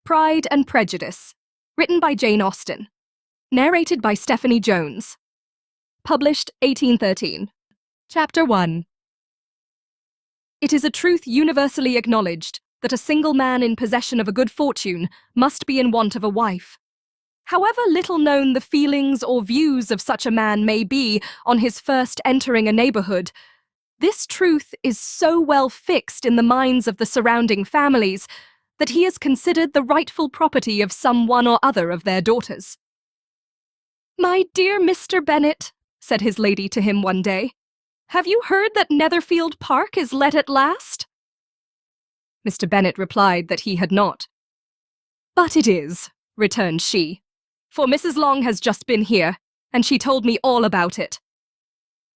Pride and Prejudice, written by Jane Austen, narrated by Stephanie Jones, published 1813. Chapter 1. It is a truth universally acknowledged that a single man in possession of a good fortune must be in want of a wife. However little known the feelings or views of such a man may be on his first entering a neighbourhood, this truth is so well fixed in the minds of the surrounding families that he is considered the rightful property of some one or other of their daughters. "My dear Mr. Bennet," said his lady to him one day, "have you heard that Netherfield Park is let at last?" Mr. Bennet replied that he had not. "But it is," returned she, "for Mrs. Long has just been here, and she told me all about it."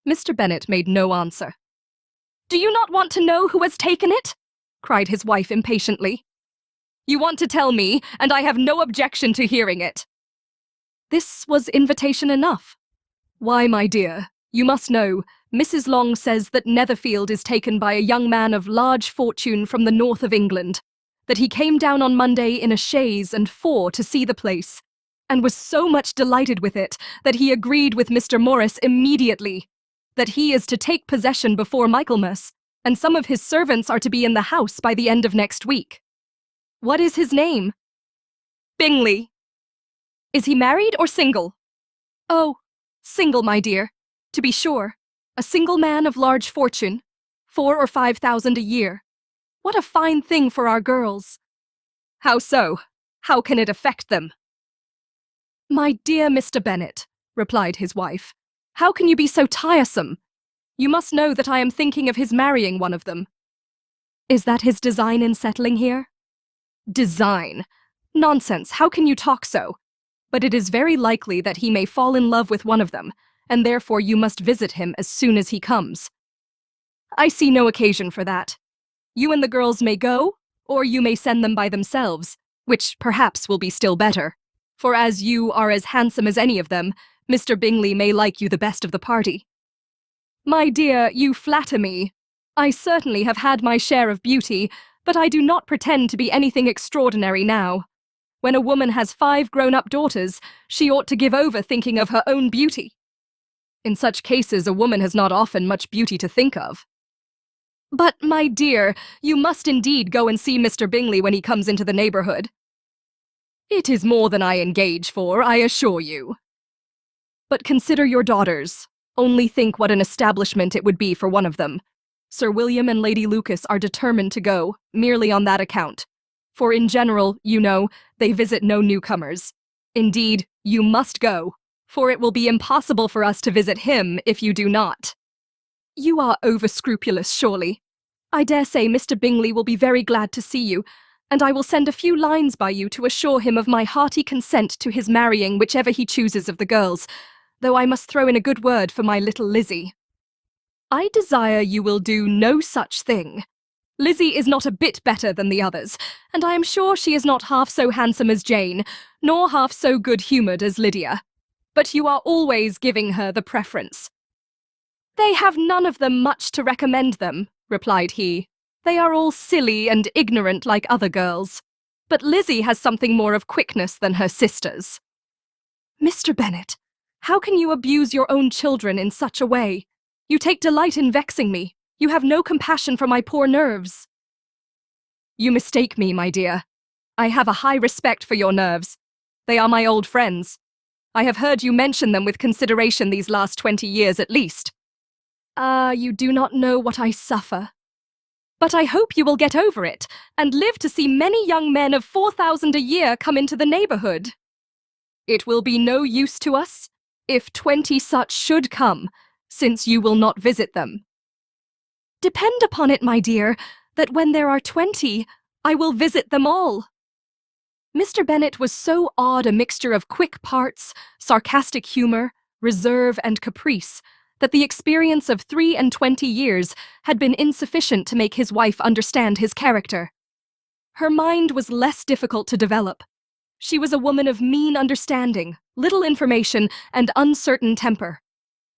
Mr. Bennet made no answer. "Do you not want to know who has taken it?" cried his wife impatiently. "You want to tell me, and I have no objection to hearing it." This was invitation enough. "Why, my dear, you must know, Mrs. Long says that Netherfield is taken by a young man of large fortune from the north of England, that he came down on Monday in a chaise and four to see the place, and was so much delighted with it that he agreed with Mr. Morris immediately, that he is to take possession before Michaelmas, and some of his servants are to be in the house by the end of next week." "What is his name?" "Bingley." "Is he married or single?" "Oh, single, my dear, to be sure. A single man of large fortune, 4,000 or 5,000 a year. What a fine thing for our girls." "How so? How can it affect them?" "My dear Mr. Bennet," replied his wife, "how can you be so tiresome? You must know that I am thinking of his marrying one of them." "Is that his design in settling here?" "Design? Nonsense, how can you talk so? But it is very likely that he may fall in love with one of them, and therefore you must visit him as soon as he comes." "I see no occasion for that. You and the girls may go, or you may send them by themselves, which perhaps will be still better, for as you are as handsome as any of them, Mr. Bingley may like you the best of the party." "My dear, you flatter me. I certainly have had my share of beauty, but I do not pretend to be anything extraordinary now. When a woman has 5 grown-up daughters, she ought to give over thinking of her own beauty. In such cases, a woman has not often much beauty to think of." "But, my dear, you must indeed go and see Mr. Bingley when he comes into the neighbourhood." "It is more than I engage for, I assure you." "But consider your daughters. Only think what an establishment it would be for one of them. Sir William and Lady Lucas are determined to go, merely on that account. For in general, you know, they visit no newcomers. Indeed, you must go, for it will be impossible for us to visit him if you do not." "You are over-scrupulous, surely. I dare say Mr. Bingley will be very glad to see you, and I will send a few lines by you to assure him of my hearty consent to his marrying whichever he chooses of the girls, though I must throw in a good word for my little Lizzie." "I desire you will do no such thing. Lizzie is not a bit better than the others, and I am sure she is not half so handsome as Jane, nor half so good-humoured as Lydia. But you are always giving her the preference." "They have none of them much to recommend them," replied he. "They are all silly and ignorant like other girls. But Lizzie has something more of quickness than her sisters." "Mr. Bennet, how can you abuse your own children in such a way? You take delight in vexing me. You have no compassion for my poor nerves." "You mistake me, my dear. I have a high respect for your nerves. They are my old friends. I have heard you mention them with consideration these last 20 years at least." "Ah, you do not know what I suffer. But I hope you will get over it, and live to see many young men of 4,000 a year come into the neighbourhood." "It will be no use to us, if 20 such should come, since you will not visit them." "Depend upon it, my dear, that when there are 20, I will visit them all." Mr. Bennet was so odd a mixture of quick parts, sarcastic humour, reserve, and caprice, that the experience of 23 years had been insufficient to make his wife understand his character. Her mind was less difficult to develop. She was a woman of mean understanding, little information, and uncertain temper.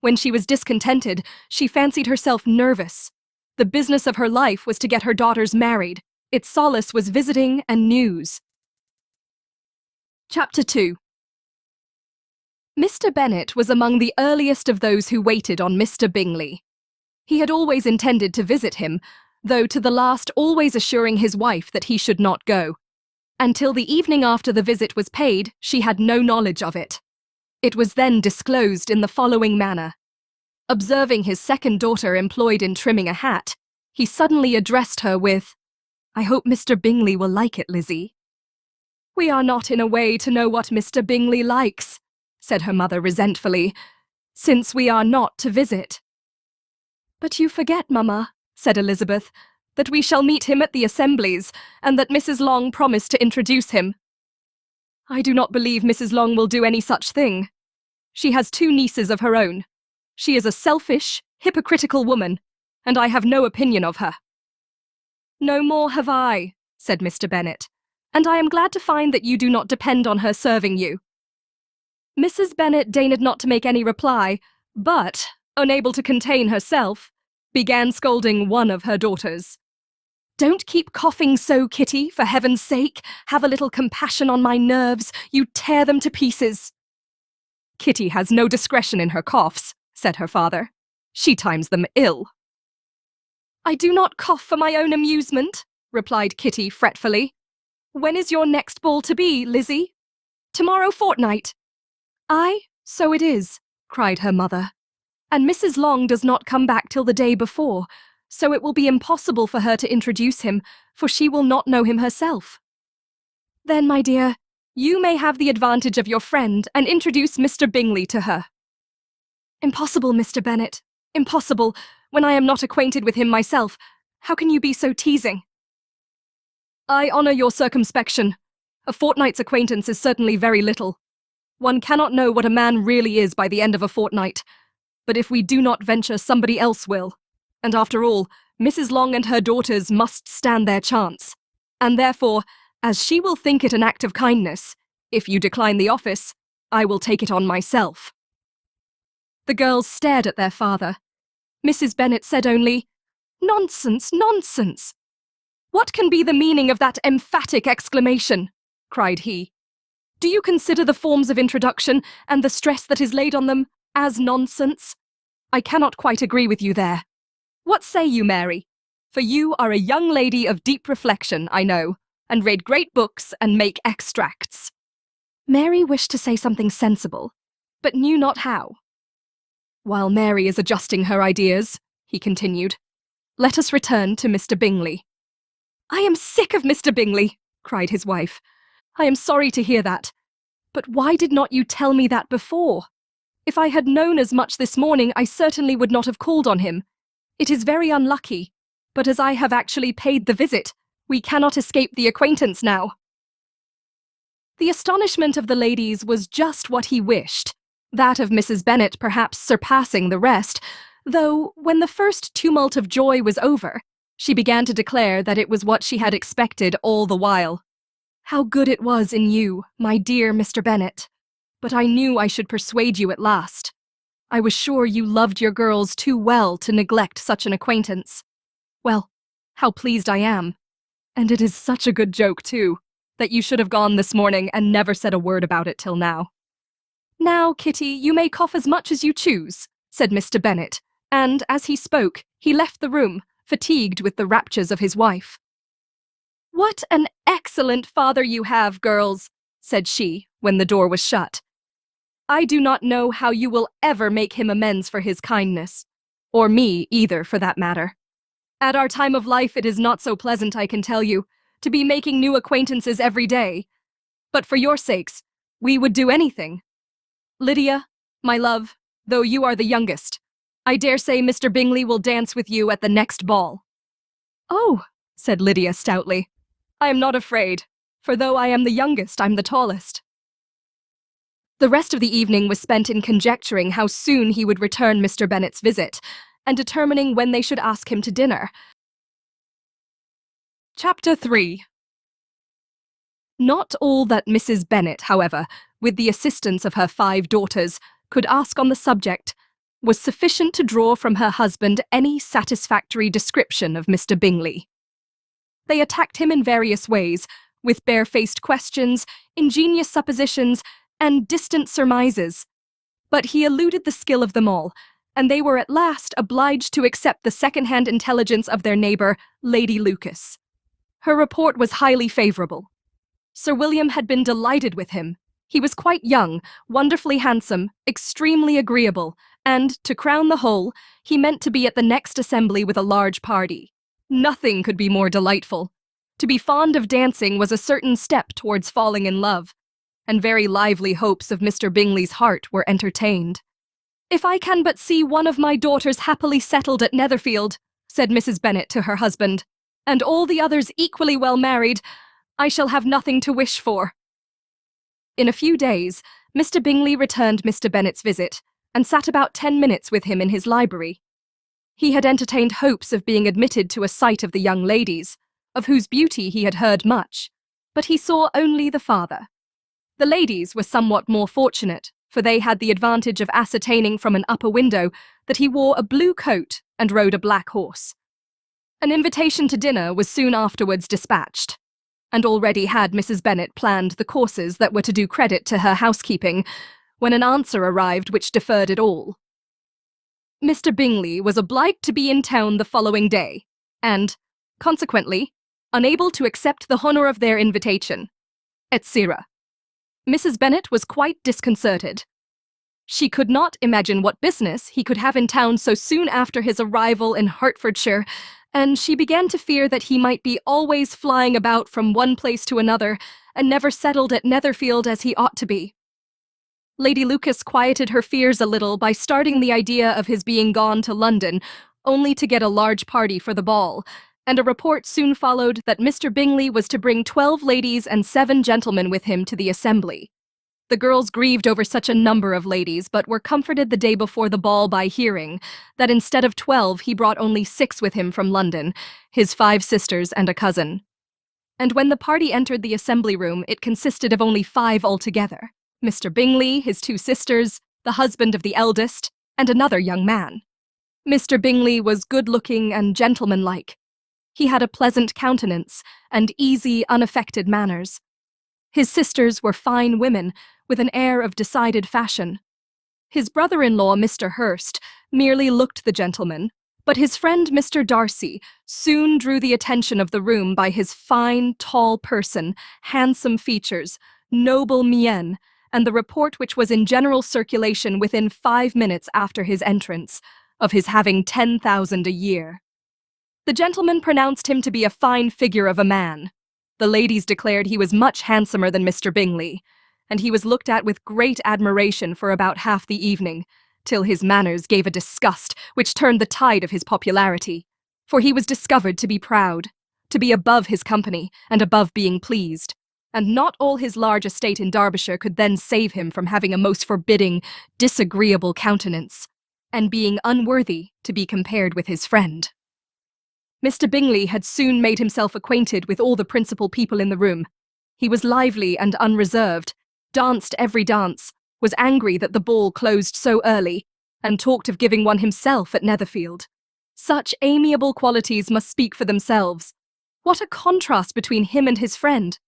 When she was discontented, she fancied herself nervous. The business of her life was to get her daughters married. Its solace was visiting and news. Chapter 2. Mr. Bennet was among the earliest of those who waited on Mr. Bingley. He had always intended to visit him, though to the last always assuring his wife that he should not go. Until the evening after the visit was paid, she had no knowledge of it. It was then disclosed in the following manner. Observing his second daughter employed in trimming a hat, he suddenly addressed her with, "I hope Mr. Bingley will like it, Lizzie." "We are not in a way to know what Mr. Bingley likes," said her mother resentfully, "since we are not to visit." "But you forget, Mamma," said Elizabeth, "that we shall meet him at the assemblies, and that Mrs. Long promised to introduce him." "I do not believe Mrs. Long will do any such thing. She has 2 nieces of her own. She is a selfish, hypocritical woman, and I have no opinion of her." "No more have I," said Mr. Bennet, "and I am glad to find that you do not depend on her serving you." Mrs. Bennet deigned not to make any reply, but, unable to contain herself, began scolding one of her daughters. "Don't keep coughing so, Kitty, for heaven's sake. Have a little compassion on my nerves. You tear them to pieces." "Kitty has no discretion in her coughs," said her father. "She times them ill." "I do not cough for my own amusement," replied Kitty fretfully. "When is your next ball to be, Lizzie?" "Tomorrow fortnight." "Aye, so it is," cried her mother. "And Mrs. Long does not come back till the day before, so it will be impossible for her to introduce him, for she will not know him herself." "Then, my dear, you may have the advantage of your friend and introduce Mr. Bingley to her." "Impossible, Mr. Bennet, impossible, when I am not acquainted with him myself. How can you be so teasing?" "I honour your circumspection. A fortnight's acquaintance is certainly very little. One cannot know what a man really is by the end of a fortnight. But if we do not venture, somebody else will. And after all, Mrs. Long and her daughters must stand their chance. And therefore, as she will think it an act of kindness, if you decline the office, I will take it on myself." The girls stared at their father. Mrs. Bennet said only, "Nonsense, nonsense." "What can be the meaning of that emphatic exclamation?" cried he. "Do you consider the forms of introduction, and the stress that is laid on them, as nonsense? I cannot quite agree with you there. What say you, Mary? For you are a young lady of deep reflection, I know, and read great books and make extracts." Mary wished to say something sensible, but knew not how. "While Mary is adjusting her ideas," he continued, "let us return to Mr. Bingley." "I am sick of Mr. Bingley," cried his wife. "I am sorry to hear that. But why did not you tell me that before? If I had known as much this morning, I certainly would not have called on him. It is very unlucky, but as I have actually paid the visit, we cannot escape the acquaintance now." The astonishment of the ladies was just what he wished, that of Mrs. Bennet perhaps surpassing the rest, though, when the first tumult of joy was over, she began to declare that it was what she had expected all the while. "How good it was in you, my dear Mr. Bennet. But I knew I should persuade you at last. I was sure you loved your girls too well to neglect such an acquaintance. Well, how pleased I am. And it is such a good joke, too, that you should have gone this morning and never said a word about it till now." "Now, Kitty, you may cough as much as you choose," said Mr. Bennet, and, as he spoke, he left the room, fatigued with the raptures of his wife. "What an excellent father you have, girls," said she, when the door was shut. "I do not know how you will ever make him amends for his kindness, or me either, for that matter. At our time of life it is not so pleasant, I can tell you, to be making new acquaintances every day. But for your sakes, we would do anything. Lydia, my love, though you are the youngest, I dare say Mr. Bingley will dance with you at the next ball." "Oh," said Lydia stoutly, "I am not afraid, for though I am the youngest, I'm the tallest." The rest of the evening was spent in conjecturing how soon he would return Mr. Bennet's visit, and determining when they should ask him to dinner. Chapter 3. Not all that Mrs. Bennet, however, with the assistance of her 5 daughters, could ask on the subject, was sufficient to draw from her husband any satisfactory description of Mr. Bingley. They attacked him in various ways, with barefaced questions, ingenious suppositions, and distant surmises. But he eluded the skill of them all, and they were at last obliged to accept the second-hand intelligence of their neighbour, Lady Lucas. Her report was highly favourable. Sir William had been delighted with him. He was quite young, wonderfully handsome, extremely agreeable, and, to crown the whole, he meant to be at the next assembly with a large party. Nothing could be more delightful. To be fond of dancing was a certain step towards falling in love, and very lively hopes of Mr. Bingley's heart were entertained. "If I can but see one of my daughters happily settled at Netherfield," said Mrs. Bennet to her husband, "and all the others equally well married, I shall have nothing to wish for." In a few days, Mr. Bingley returned Mr. Bennet's visit, and sat about 10 minutes with him in his library. He had entertained hopes of being admitted to a sight of the young ladies, of whose beauty he had heard much, but he saw only the father. The ladies were somewhat more fortunate, for they had the advantage of ascertaining from an upper window that he wore a blue coat and rode a black horse. An invitation to dinner was soon afterwards dispatched, and already had Mrs. Bennet planned the courses that were to do credit to her housekeeping, when an answer arrived which deferred it all. Mr. Bingley was obliged to be in town the following day, and, consequently, unable to accept the honour of their invitation, etc. Mrs. Bennet was quite disconcerted. She could not imagine what business he could have in town so soon after his arrival in Hertfordshire, and she began to fear that he might be always flying about from one place to another, and never settled at Netherfield as he ought to be. Lady Lucas quieted her fears a little by starting the idea of his being gone to London, only to get a large party for the ball, and a report soon followed that Mr. Bingley was to bring 12 ladies and 7 gentlemen with him to the assembly. The girls grieved over such a number of ladies, but were comforted the day before the ball by hearing that instead of 12 he brought only 6 with him from London, his 5 sisters and a cousin. And when the party entered the assembly room, it consisted of only 5 altogether: Mr. Bingley, his 2 sisters, the husband of the eldest, and another young man. Mr. Bingley was good-looking and gentlemanlike. He had a pleasant countenance and easy, unaffected manners. His sisters were fine women, with an air of decided fashion. His brother-in-law, Mr. Hurst, merely looked the gentleman, but his friend Mr. Darcy soon drew the attention of the room by his fine, tall person, handsome features, noble mien, and the report which was in general circulation within 5 minutes after his entrance, of his having 10,000 a year. The gentleman pronounced him to be a fine figure of a man. The ladies declared he was much handsomer than Mr. Bingley, and he was looked at with great admiration for about half the evening, till his manners gave a disgust which turned the tide of his popularity, for he was discovered to be proud, to be above his company, and above being pleased, and not all his large estate in Derbyshire could then save him from having a most forbidding, disagreeable countenance, and being unworthy to be compared with his friend. Mr. Bingley had soon made himself acquainted with all the principal people in the room. He was lively and unreserved, danced every dance, was angry that the ball closed so early, and talked of giving one himself at Netherfield. Such amiable qualities must speak for themselves. What a contrast between him and his friend!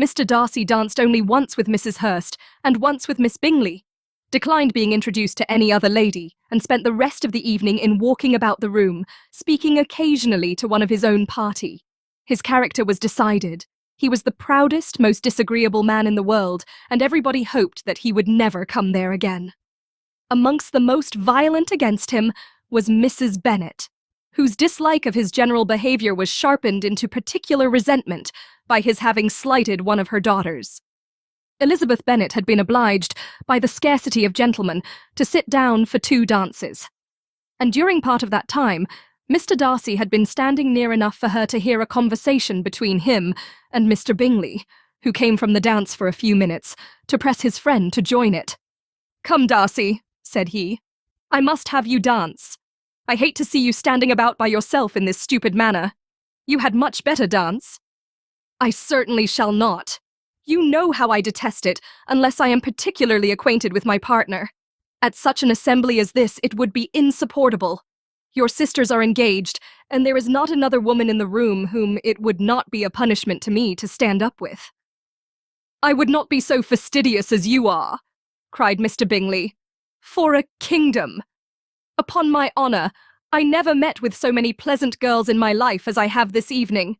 Mr. Darcy danced only once with Mrs. Hurst, and once with Miss Bingley, declined being introduced to any other lady, and spent the rest of the evening in walking about the room, speaking occasionally to one of his own party. His character was decided. He was the proudest, most disagreeable man in the world, and everybody hoped that he would never come there again. Amongst the most violent against him was Mrs. Bennet, whose dislike of his general behaviour was sharpened into particular resentment by his having slighted one of her daughters. Elizabeth Bennet had been obliged, by the scarcity of gentlemen, to sit down for 2 dances, and during part of that time, Mr. Darcy had been standing near enough for her to hear a conversation between him and Mr. Bingley, who came from the dance for a few minutes, to press his friend to join it. "Come, Darcy," said he, "I must have you dance. I hate to see you standing about by yourself in this stupid manner. You had much better dance." "I certainly shall not. You know how I detest it, unless I am particularly acquainted with my partner. At such an assembly as this, it would be insupportable. Your sisters are engaged, and there is not another woman in the room whom it would not be a punishment to me to stand up with." "I would not be so fastidious as you are," cried Mr. Bingley. "For a kingdom! Upon my honour, I never met with so many pleasant girls in my life as I have this evening.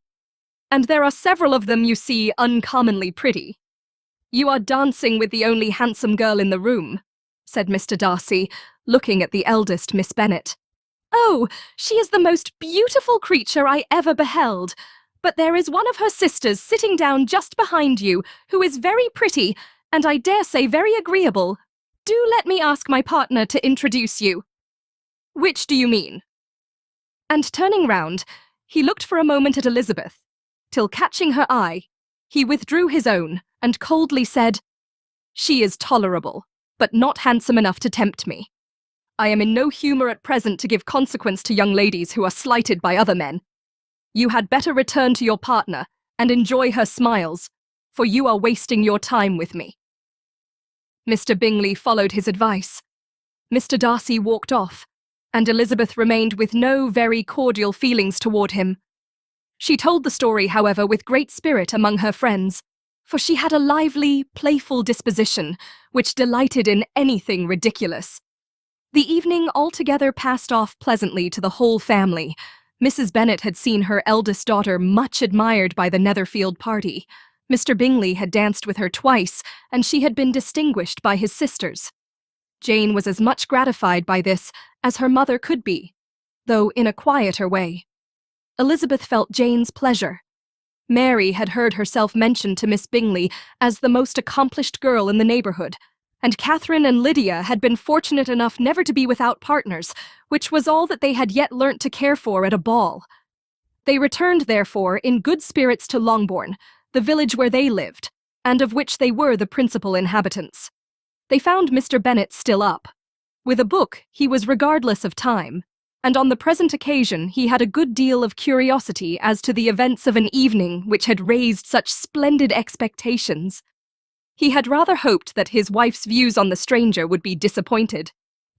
And there are several of them, you see, uncommonly pretty." "You are dancing with the only handsome girl in the room," said Mr. Darcy, looking at the eldest Miss Bennet. "Oh, she is the most beautiful creature I ever beheld. But there is one of her sisters sitting down just behind you, who is very pretty, and I dare say very agreeable. Do let me ask my partner to introduce you." "Which do you mean?" And turning round, he looked for a moment at Elizabeth, till catching her eye, he withdrew his own and coldly said, "She is tolerable, but not handsome enough to tempt me. I am in no humour at present to give consequence to young ladies who are slighted by other men. You had better return to your partner and enjoy her smiles, for you are wasting your time with me." Mr. Bingley followed his advice. Mr. Darcy walked off, and Elizabeth remained with no very cordial feelings toward him. She told the story, however, with great spirit among her friends, for she had a lively, playful disposition, which delighted in anything ridiculous. The evening altogether passed off pleasantly to the whole family. Mrs. Bennet had seen her eldest daughter much admired by the Netherfield party. Mr. Bingley had danced with her twice, and she had been distinguished by his sisters. Jane was as much gratified by this as her mother could be, though in a quieter way. Elizabeth felt Jane's pleasure. Mary had heard herself mentioned to Miss Bingley as the most accomplished girl in the neighbourhood, and Catherine and Lydia had been fortunate enough never to be without partners, which was all that they had yet learnt to care for at a ball. They returned, therefore, in good spirits to Longbourn, the village where they lived, and of which they were the principal inhabitants. They found Mr. Bennet still up. With a book, he was regardless of time, and on the present occasion he had a good deal of curiosity as to the events of an evening which had raised such splendid expectations. He had rather hoped that his wife's views on the stranger would be disappointed,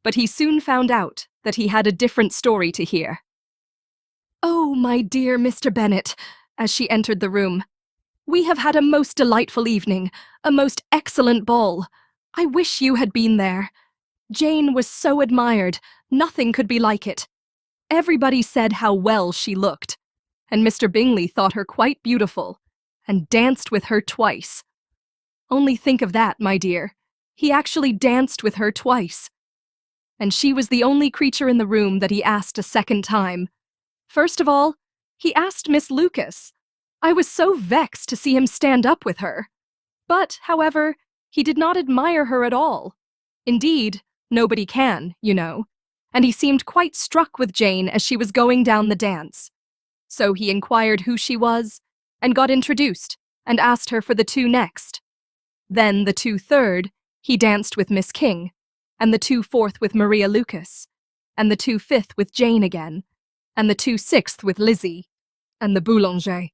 but he soon found out that he had a different story to hear. "Oh, my dear Mr. Bennet," as she entered the room, "we have had a most delightful evening, a most excellent ball. I wish you had been there. Jane was so admired, nothing could be like it. Everybody said how well she looked, and Mr. Bingley thought her quite beautiful, and danced with her twice. Only think of that, my dear. He actually danced with her twice. And she was the only creature in the room that he asked a second time. First of all, he asked Miss Lucas. I was so vexed to see him stand up with her. But, however, he did not admire her at all. Indeed, nobody can, you know. And he seemed quite struck with Jane as she was going down the dance. So he inquired who she was, and got introduced, and asked her for the two next. Then the two third, he danced with Miss King, and the two fourth with Maria Lucas, and the two fifth with Jane again, and the two sixth with Lizzie, and the boulanger.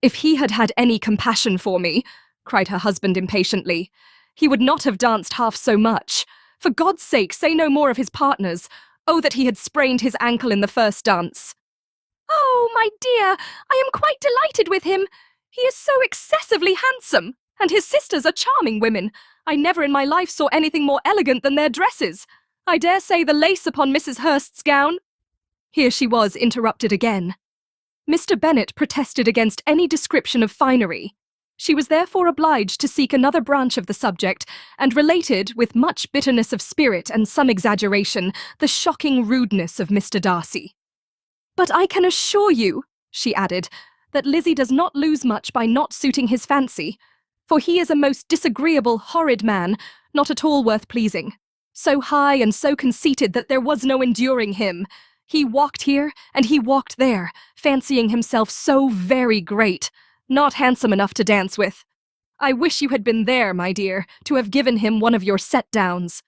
"If he had had any compassion for me," cried her husband impatiently, "he would not have danced half so much. For God's sake, say no more of his partners. Oh, that he had sprained his ankle in the first dance." "Oh, my dear, I am quite delighted with him. He is so excessively handsome, and his sisters are charming women. I never in my life saw anything more elegant than their dresses. I dare say the lace upon Mrs. Hurst's gown—" Here she was interrupted again. Mr. Bennet protested against any description of finery. She was therefore obliged to seek another branch of the subject, and related, with much bitterness of spirit and some exaggeration, the shocking rudeness of Mr. Darcy. "But I can assure you," she added, "that Lizzie does not lose much by not suiting his fancy, for he is a most disagreeable, horrid man, not at all worth pleasing. So high and so conceited that there was no enduring him. He walked here, and he walked there, fancying himself so very great, not handsome enough to dance with. I wish you had been there, my dear, to have given him one of your set-downs.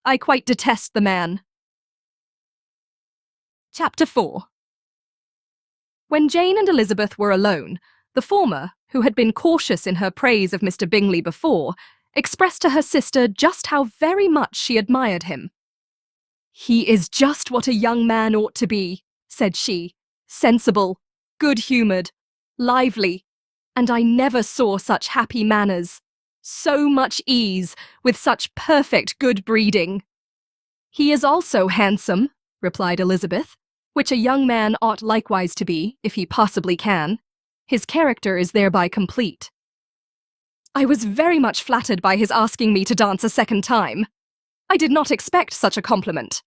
I quite detest the man." Chapter 4. When Jane and Elizabeth were alone, the former, who had been cautious in her praise of Mr. Bingley before, expressed to her sister just how very much she admired him. "He is just what a young man ought to be," said she, "sensible, good-humoured, lively, and I never saw such happy manners, so much ease, with such perfect good breeding." "He is also handsome," replied Elizabeth, "which a young man ought likewise to be, if he possibly can. His character is thereby complete." "I was very much flattered by his asking me to dance a second time. I did not expect such a compliment."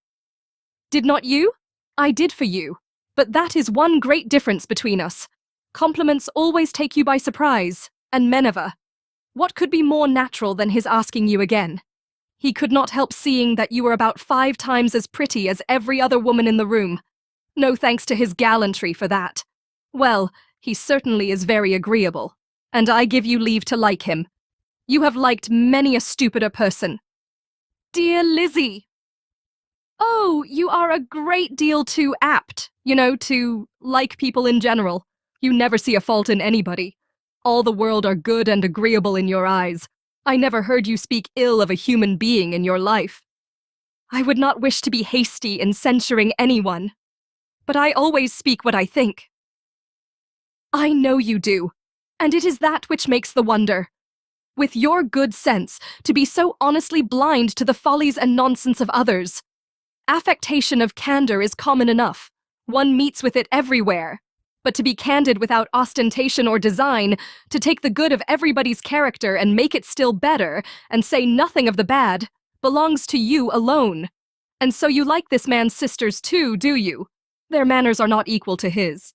"Did not you? I did for you. But that is one great difference between us. Compliments always take you by surprise, and men never. What could be more natural than his asking you again? He could not help seeing that you were about 5 times as pretty as every other woman in the room. No thanks to his gallantry for that. Well, he certainly is very agreeable, and I give you leave to like him. You have liked many a stupider person." "Dear Lizzie!" "Oh, you are a great deal too apt, to like people in general. You never see a fault in anybody. All the world are good and agreeable in your eyes. I never heard you speak ill of a human being in your life." "I would not wish to be hasty in censuring anyone, but I always speak what I think." "I know you do, and it is that which makes the wonder. With your good sense, to be so honestly blind to the follies and nonsense of others. Affectation of candour is common enough. One meets with it everywhere. But to be candid without ostentation or design, to take the good of everybody's character and make it still better, and say nothing of the bad, belongs to you alone. And so you like this man's sisters too, do you? Their manners are not equal to his."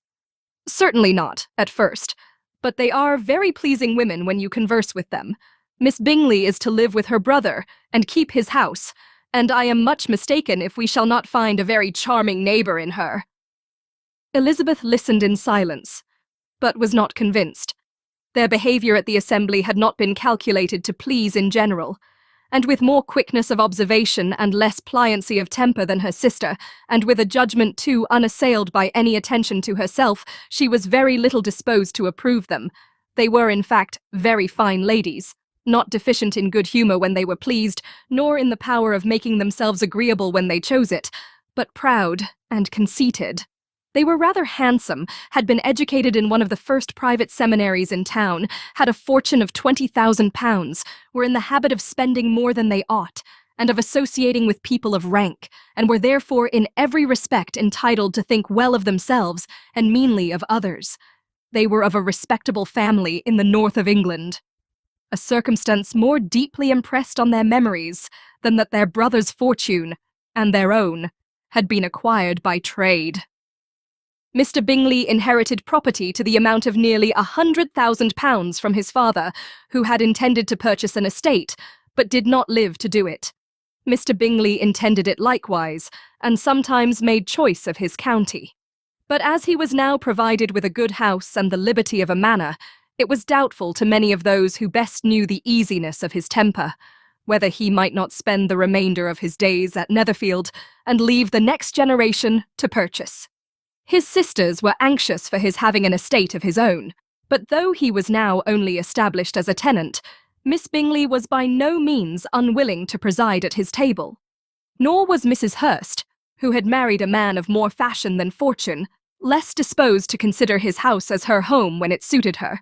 "Certainly not, at first. But they are very pleasing women when you converse with them. Miss Bingley is to live with her brother, and keep his house, and I am much mistaken if we shall not find a very charming neighbour in her." Elizabeth listened in silence, but was not convinced. Their behaviour at the assembly had not been calculated to please in general, and with more quickness of observation and less pliancy of temper than her sister, and with a judgment too unassailed by any attention to herself, she was very little disposed to approve them. They were, in fact, very fine ladies, not deficient in good humour when they were pleased, nor in the power of making themselves agreeable when they chose it, but proud and conceited. They were rather handsome, had been educated in one of the first private seminaries in town, had a fortune of £20,000, were in the habit of spending more than they ought, and of associating with people of rank, and were therefore in every respect entitled to think well of themselves and meanly of others. They were of a respectable family in the north of England, a circumstance more deeply impressed on their memories than that their brother's fortune, and their own, had been acquired by trade. Mr. Bingley inherited property to the amount of nearly £100,000 from his father, who had intended to purchase an estate, but did not live to do it. Mr. Bingley intended it likewise, and sometimes made choice of his county. But as he was now provided with a good house and the liberty of a manor, it was doubtful to many of those who best knew the easiness of his temper, whether he might not spend the remainder of his days at Netherfield, and leave the next generation to purchase. His sisters were anxious for his having an estate of his own, but though he was now only established as a tenant, Miss Bingley was by no means unwilling to preside at his table. Nor was Mrs. Hurst, who had married a man of more fashion than fortune, less disposed to consider his house as her home when it suited her.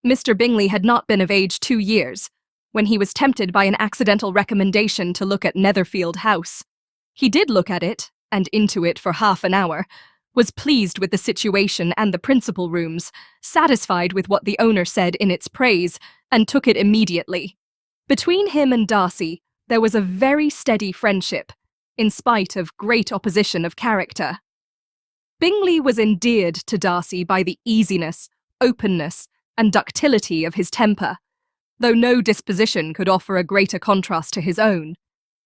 Mr. Bingley had not been of age 2 years, when he was tempted by an accidental recommendation to look at Netherfield House. He did look at it, and into it for half an hour, was pleased with the situation and the principal rooms, satisfied with what the owner said in its praise, and took it immediately. Between him and Darcy, there was a very steady friendship, in spite of great opposition of character. Bingley was endeared to Darcy by the easiness, openness, and ductility of his temper, though no disposition could offer a greater contrast to his own,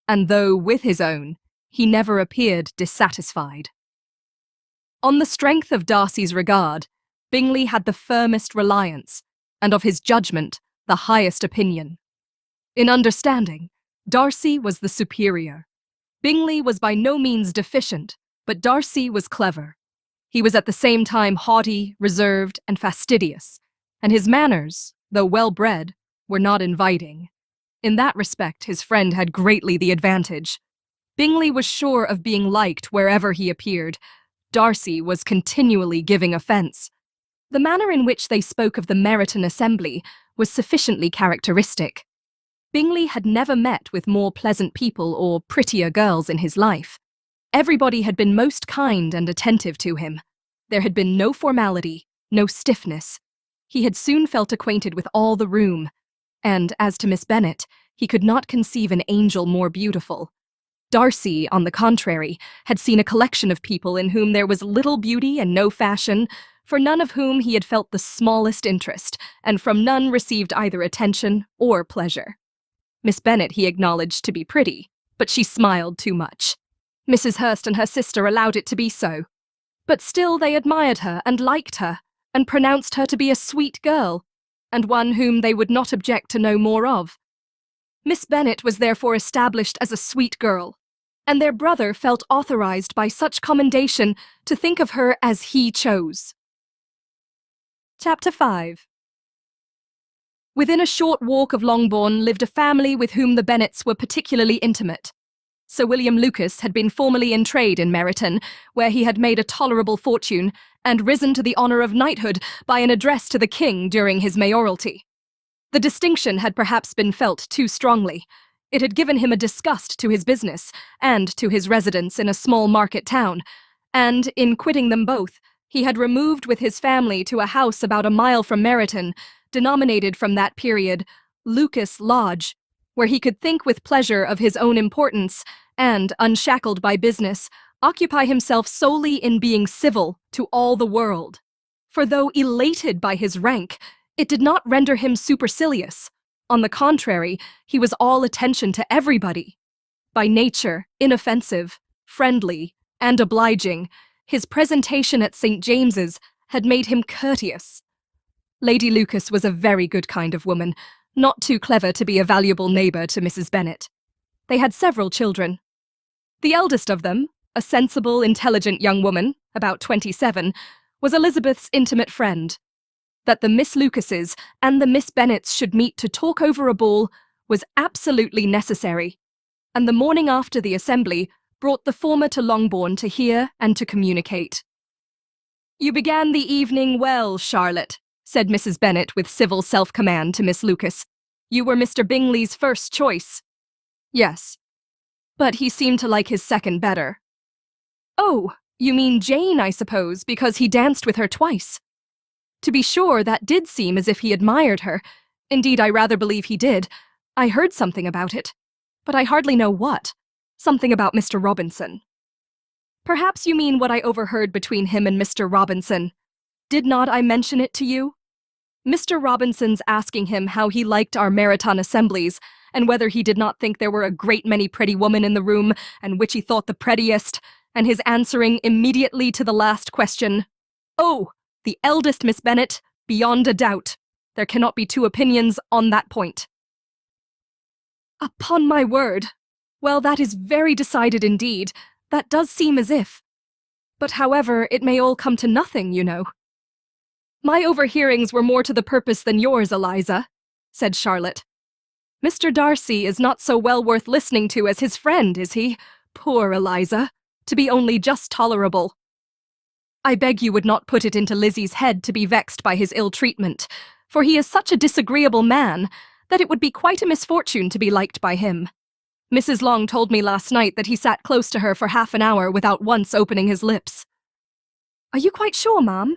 and though, with his own, he never appeared dissatisfied. On the strength of Darcy's regard, Bingley had the firmest reliance, and of his judgment the highest opinion. In understanding, Darcy was the superior. Bingley was by no means deficient, but Darcy was clever. He was at the same time haughty, reserved, and fastidious, and his manners, though well-bred, were not inviting. In that respect his friend had greatly the advantage. Bingley was sure of being liked wherever he appeared. Darcy was continually giving offence. The manner in which they spoke of the Meryton assembly was sufficiently characteristic. Bingley had never met with more pleasant people or prettier girls in his life. Everybody had been most kind and attentive to him. There had been no formality, no stiffness. He had soon felt acquainted with all the room, and as to Miss Bennet, he could not conceive an angel more beautiful. Darcy, on the contrary, had seen a collection of people in whom there was little beauty and no fashion, for none of whom he had felt the smallest interest, and from none received either attention or pleasure. Miss Bennet he acknowledged to be pretty, but she smiled too much. Mrs. Hurst and her sister allowed it to be so. But still they admired her and liked her, and pronounced her to be a sweet girl, and one whom they would not object to know more of. Miss Bennet was therefore established as a sweet girl, and their brother felt authorized by such commendation to think of her as he chose. Chapter 5. Within a short walk of Longbourn lived a family with whom the Bennets were particularly intimate. Sir William Lucas had been formerly in trade in Meryton, where he had made a tolerable fortune, and risen to the honour of knighthood by an address to the king during his mayoralty. The distinction had perhaps been felt too strongly. It had given him a disgust to his business, and to his residence in a small market town, and, in quitting them both, he had removed with his family to a house about a mile from Meryton, denominated from that period Lucas Lodge, where he could think with pleasure of his own importance, and, unshackled by business, occupy himself solely in being civil to all the world. For though elated by his rank, it did not render him supercilious. On the contrary, he was all attention to everybody. By nature, inoffensive, friendly, and obliging, his presentation at St. James's had made him courteous. Lady Lucas was a very good kind of woman, not too clever to be a valuable neighbour to Mrs. Bennet. They had several children. The eldest of them, a sensible, intelligent young woman, about 27, was Elizabeth's intimate friend. That the Miss Lucases and the Miss Bennets should meet to talk over a ball was absolutely necessary, and the morning after the assembly brought the former to Longbourn to hear and to communicate. "You began the evening well, Charlotte," said Mrs. Bennet with civil self-command to Miss Lucas. "You were Mr. Bingley's first choice." "Yes, but he seemed to like his second better." "Oh, you mean Jane, I suppose, because he danced with her twice." "To be sure, that did seem as if he admired her. Indeed, I rather believe he did. I heard something about it. But I hardly know what. Something about Mr. Robinson." "Perhaps you mean what I overheard between him and Mr. Robinson. Did not I mention it to you? Mr. Robinson's asking him how he liked our Meryton assemblies, and whether he did not think there were a great many pretty women in the room, and which he thought the prettiest, and his answering immediately to the last question, 'Oh, the eldest Miss Bennet, beyond a doubt. There cannot be two opinions on that point.'" "Upon my word. Well, that is very decided indeed. That does seem as if. But however, it may all come to nothing, you know." "My overhearings were more to the purpose than yours, Eliza," said Charlotte. "Mr. Darcy is not so well worth listening to as his friend, is he? Poor Eliza, to be only just tolerable. I beg you would not put it into Lizzie's head to be vexed by his ill treatment, for he is such a disagreeable man that it would be quite a misfortune to be liked by him. Mrs. Long told me last night that he sat close to her for half an hour without once opening his lips." "Are you quite sure, ma'am?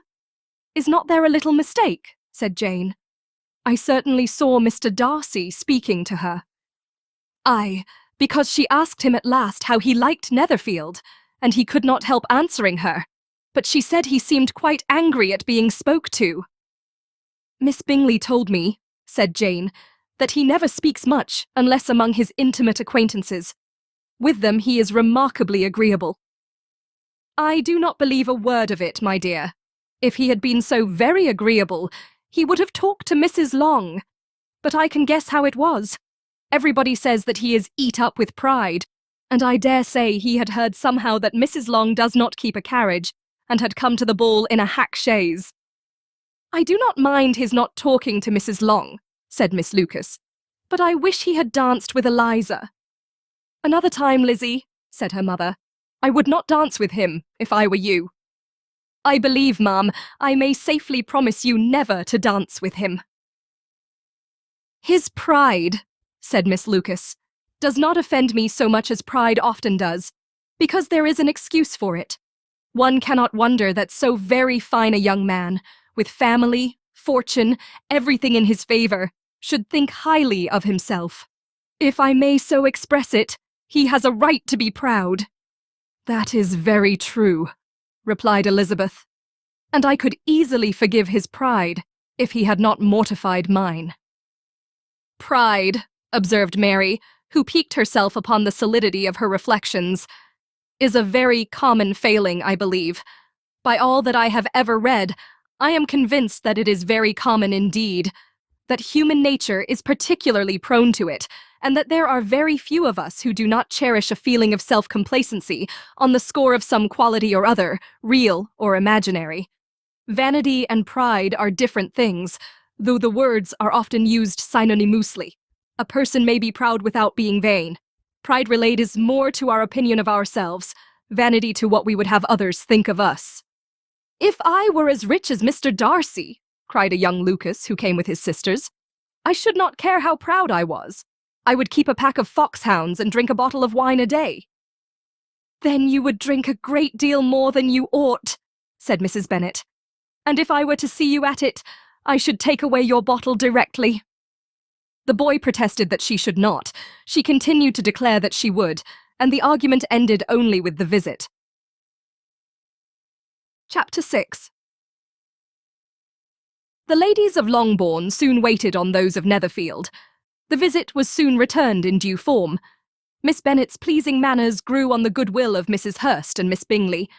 Is not there a little mistake?" said Jane. "I certainly saw Mr. Darcy speaking to her." "Aye, because she asked him at last how he liked Netherfield, and he could not help answering her, but she said he seemed quite angry at being spoke to." "Miss Bingley told me," said Jane, "that he never speaks much unless among his intimate acquaintances. With them he is remarkably agreeable." "I do not believe a word of it, my dear. If he had been so very agreeable, he would have talked to Mrs. Long. But I can guess how it was. Everybody says that he is eat up with pride, and I dare say he had heard somehow that Mrs. Long does not keep a carriage, and had come to the ball in a hack chaise." "I do not mind his not talking to Mrs. Long," said Miss Lucas, "but I wish he had danced with Eliza." "Another time, Lizzie," said her mother. "I would not dance with him, if I were you." "I believe, ma'am, I may safely promise you never to dance with him." "His pride," said Miss Lucas, "does not offend me so much as pride often does, because there is an excuse for it. One cannot wonder that so very fine a young man, with family, fortune, everything in his favour, should think highly of himself. If I may so express it, he has a right to be proud." "That is very true," replied Elizabeth, "and I could easily forgive his pride if he had not mortified mine." "Pride," observed Mary, who piqued herself upon the solidity of her reflections, "is a very common failing, I believe. By all that I have ever read, I am convinced that it is very common indeed, that human nature is particularly prone to it, and that there are very few of us who do not cherish a feeling of self-complacency on the score of some quality or other, real or imaginary. Vanity and pride are different things, though the words are often used synonymously. A person may be proud without being vain. Pride relates more to our opinion of ourselves, vanity to what we would have others think of us." "If I were as rich as Mr. Darcy," cried a young Lucas who came with his sisters, "I should not care how proud I was. I would keep a pack of foxhounds and drink a bottle of wine a day." "Then you would drink a great deal more than you ought," said Mrs. Bennet. "And if I were to see you at it, I should take away your bottle directly." The boy protested that she should not. She continued to declare that she would, and the argument ended only with the visit. Chapter 6. The ladies of Longbourn soon waited on those of Netherfield. The visit was soon returned in due form. Miss Bennet's pleasing manners grew on the goodwill of Mrs. Hurst and Miss Bingley,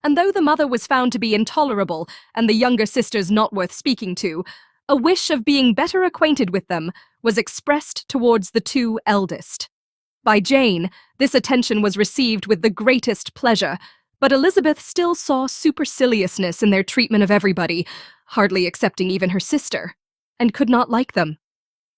and though the mother was found to be intolerable and the younger sisters not worth speaking to, a wish of being better acquainted with them was expressed towards the two eldest. By Jane, this attention was received with the greatest pleasure, but Elizabeth still saw superciliousness in their treatment of everybody, hardly excepting even her sister, and could not like them.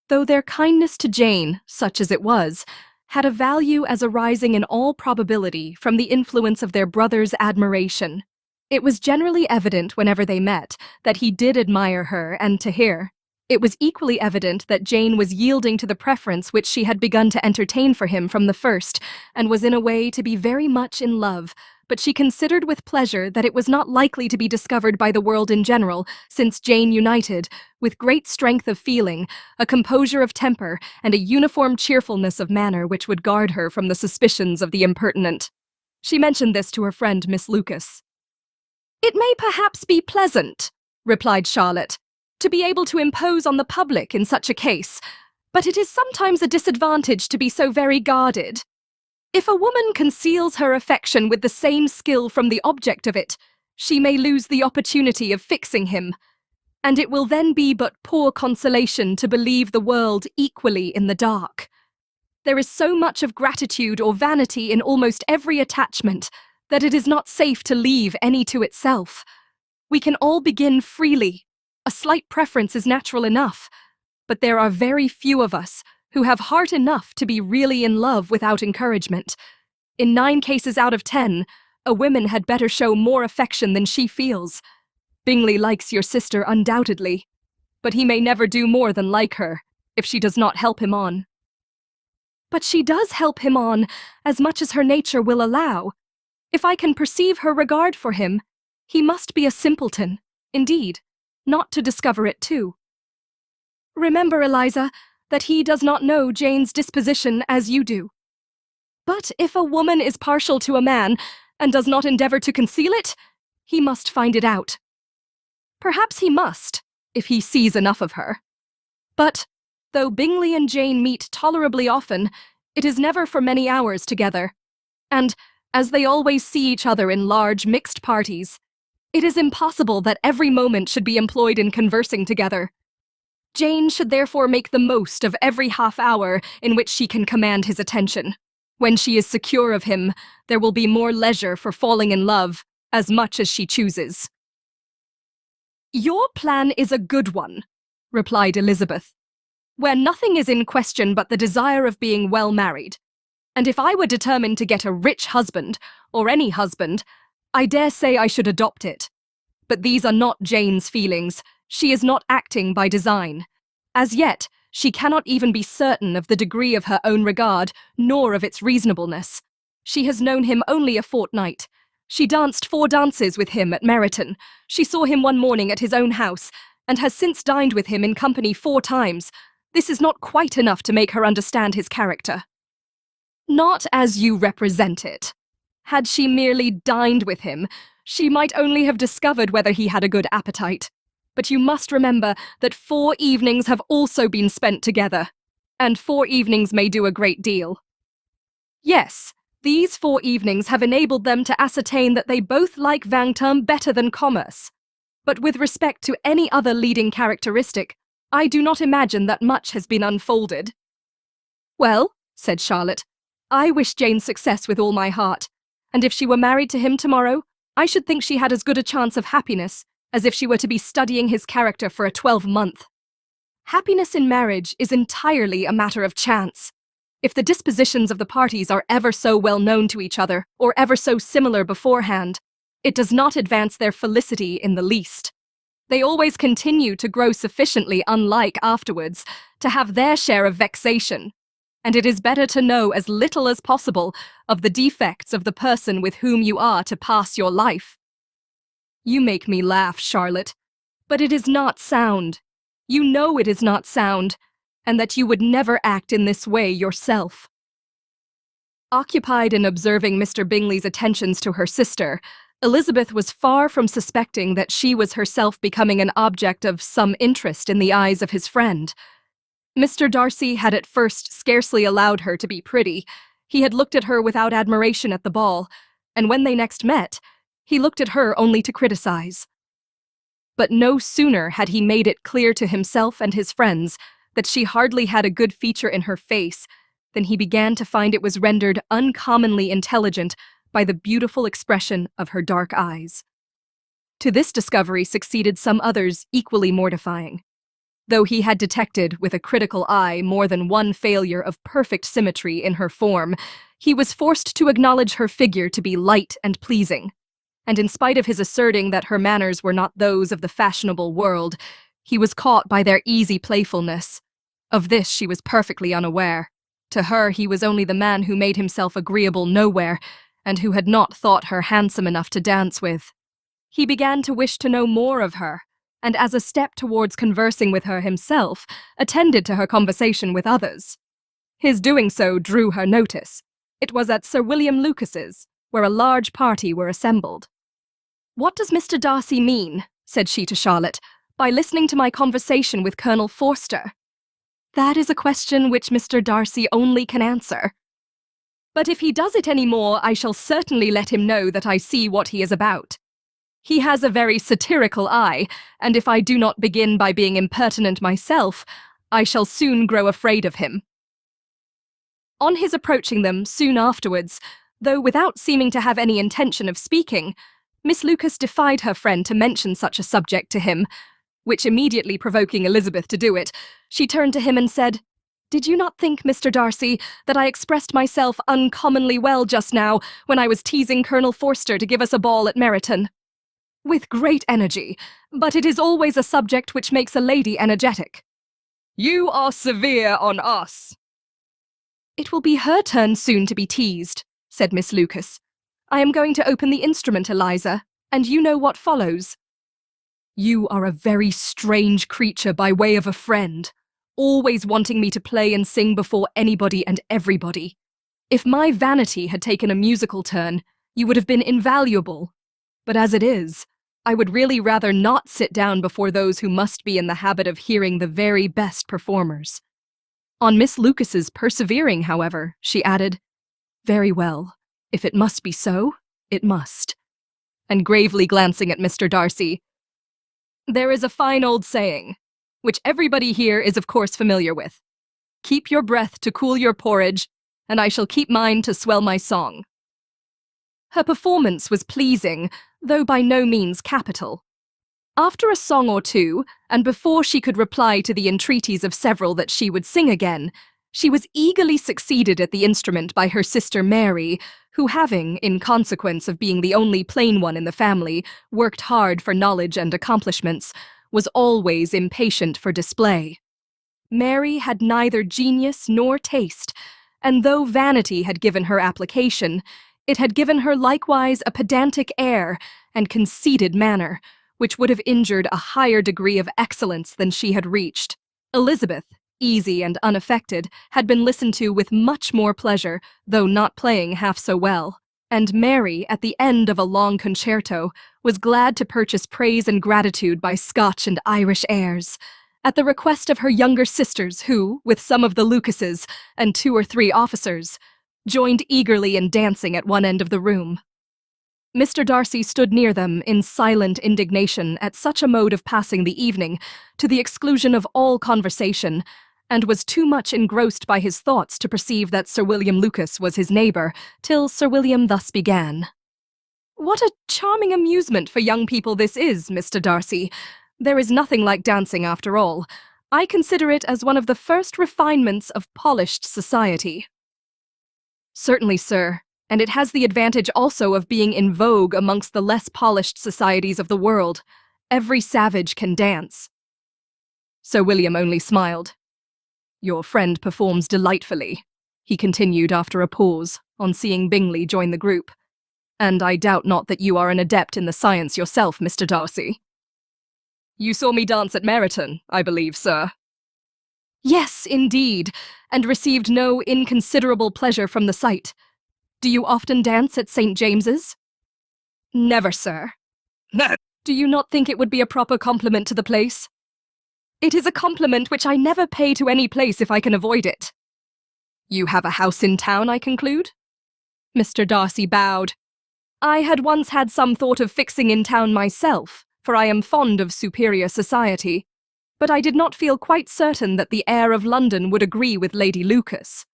Though their kindness to Jane, such as it was, had a value as arising in all probability from the influence of their brother's admiration. It was generally evident whenever they met that he did admire her and to hear. It was equally evident that Jane was yielding to the preference which she had begun to entertain for him from the first, and was in a way to be very much in love, but she considered with pleasure that it was not likely to be discovered by the world in general, since Jane united, with great strength of feeling, a composure of temper, and a uniform cheerfulness of manner which would guard her from the suspicions of the impertinent. She mentioned this to her friend Miss Lucas. "It may perhaps be pleasant," replied Charlotte, "to be able to impose on the public in such a case, but it is sometimes a disadvantage to be so very guarded. If a woman conceals her affection with the same skill from the object of it, she may lose the opportunity of fixing him, and it will then be but poor consolation to believe the world equally in the dark. There is so much of gratitude or vanity in almost every attachment that it is not safe to leave any to itself. We can all begin freely. A slight preference is natural enough, but there are very few of us who have heart enough to be really in love without encouragement. In 9 cases out of 10, a woman had better show more affection than she feels. Bingley likes your sister undoubtedly, but he may never do more than like her, if she does not help him on." "But she does help him on, as much as her nature will allow. If I can perceive her regard for him, he must be a simpleton, indeed, not to discover it too. Remember, Eliza, that he does not know Jane's disposition as you do. But if a woman is partial to a man, and does not endeavour to conceal it, he must find it out. Perhaps he must, if he sees enough of her. But, though Bingley and Jane meet tolerably often, it is never for many hours together, and, as they always see each other in large mixed parties, it is impossible that every moment should be employed in conversing together. Jane should therefore make the most of every half-hour in which she can command his attention. When she is secure of him, there will be more leisure for falling in love, as much as she chooses." "Your plan is a good one," replied Elizabeth, "where nothing is in question but the desire of being well married. And if I were determined to get a rich husband, or any husband, I dare say I should adopt it. But these are not Jane's feelings. She is not acting by design. As yet, she cannot even be certain of the degree of her own regard, nor of its reasonableness. She has known him only a fortnight. She danced 4 dances with him at Meryton. She saw him one morning at his own house, and has since dined with him in company 4 times. This is not quite enough to make her understand his character. Not as you represent it. Had she merely dined with him, she might only have discovered whether he had a good appetite. But you must remember that 4 evenings have also been spent together, and 4 evenings may do a great deal. Yes, these 4 evenings have enabled them to ascertain that they both like Vingtieme better than commerce. But with respect to any other leading characteristic, I do not imagine that much has been unfolded. Well, said Charlotte, I wish Jane success with all my heart, and if she were married to him tomorrow, I should think she had as good a chance of happiness as if she were to be studying his character for a 12-month. Happiness in marriage is entirely a matter of chance. If the dispositions of the parties are ever so well known to each other, or ever so similar beforehand, it does not advance their felicity in the least. They always continue to grow sufficiently unlike afterwards to have their share of vexation, and it is better to know as little as possible of the defects of the person with whom you are to pass your life. You make me laugh, Charlotte, but it is not sound. You know it is not sound, and that you would never act in this way yourself. Occupied in observing Mr. Bingley's attentions to her sister, Elizabeth was far from suspecting that she was herself becoming an object of some interest in the eyes of his friend. Mr. Darcy had at first scarcely allowed her to be pretty. He had looked at her without admiration at the ball, and when they next met, he looked at her only to criticize. But no sooner had he made it clear to himself and his friends that she hardly had a good feature in her face than he began to find it was rendered uncommonly intelligent by the beautiful expression of her dark eyes. To this discovery succeeded some others equally mortifying. Though he had detected with a critical eye more than one failure of perfect symmetry in her form, he was forced to acknowledge her figure to be light and pleasing, and in spite of his asserting that her manners were not those of the fashionable world, he was caught by their easy playfulness. Of this she was perfectly unaware. To her he was only the man who made himself agreeable nowhere, and who had not thought her handsome enough to dance with. He began to wish to know more of her, and as a step towards conversing with her himself, attended to her conversation with others. His doing so drew her notice. It was at Sir William Lucas's, where a large party were assembled. "What does Mr. Darcy mean," said she to Charlotte, "by listening to my conversation with Colonel Forster?" "That is a question which Mr. Darcy only can answer. But if he does it any more, I shall certainly let him know that I see what he is about. He has a very satirical eye, and if I do not begin by being impertinent myself, I shall soon grow afraid of him." On his approaching them soon afterwards, though without seeming to have any intention of speaking, Miss Lucas defied her friend to mention such a subject to him, which immediately provoking Elizabeth to do it, she turned to him and said, "Did you not think, Mr. Darcy, that I expressed myself uncommonly well just now when I was teasing Colonel Forster to give us a ball at Meryton?" "With great energy, but it is always a subject which makes a lady energetic." "You are severe on us." "It will be her turn soon to be teased," said Miss Lucas. "I am going to open the instrument, Eliza, and you know what follows." "You are a very strange creature by way of a friend, always wanting me to play and sing before anybody and everybody. If my vanity had taken a musical turn, you would have been invaluable. But as it is, I would really rather not sit down before those who must be in the habit of hearing the very best performers." On Miss Lucas's persevering, however, she added, "Very well, if it must be so, it must." And gravely glancing at Mr. Darcy, "There is a fine old saying, which everybody here is of course familiar with. Keep your breath to cool your porridge, and I shall keep mine to swell my song." Her performance was pleasing, though by no means capital. After a song or two, and before she could reply to the entreaties of several that she would sing again, She was eagerly succeeded at the instrument by her sister Mary, who, having, in consequence of being the only plain one in the family, worked hard for knowledge and accomplishments, was always impatient for display. Mary had neither genius nor taste, and though vanity had given her application, it had given her likewise a pedantic air and conceited manner, which would have injured a higher degree of excellence than she had reached. Elizabeth, easy and unaffected, had been listened to with much more pleasure, though not playing half so well. And Mary, at the end of a long concerto, was glad to purchase praise and gratitude by Scotch and Irish airs, at the request of her younger sisters who, with some of the Lucases and 2 or 3 officers, joined eagerly in dancing at one end of the room. Mr. Darcy stood near them in silent indignation at such a mode of passing the evening, to the exclusion of all conversation, and was too much engrossed by his thoughts to perceive that Sir William Lucas was his neighbour, till Sir William thus began. "What a charming amusement for young people this is, Mr. Darcy. There is nothing like dancing after all. I consider it as one of the first refinements of polished society." "Certainly, sir, and it has the advantage also of being in vogue amongst the less polished societies of the world. Every savage can dance." Sir William only smiled. "Your friend performs delightfully," he continued after a pause, on seeing Bingley join the group. "And I doubt not that you are an adept in the science yourself, Mr. Darcy." "You saw me dance at Meryton, I believe, sir." "Yes, indeed, and received no inconsiderable pleasure from the sight. Do you often dance at St. James's?" "Never, sir." "Do you not think it would be a proper compliment to the place?" "It is a compliment which I never pay to any place if I can avoid it." "You have a house in town, I conclude?" Mr. Darcy bowed. "I had once had some thought of fixing in town myself, for I am fond of superior society, but I did not feel quite certain that the air of London would agree with Lady Lucas."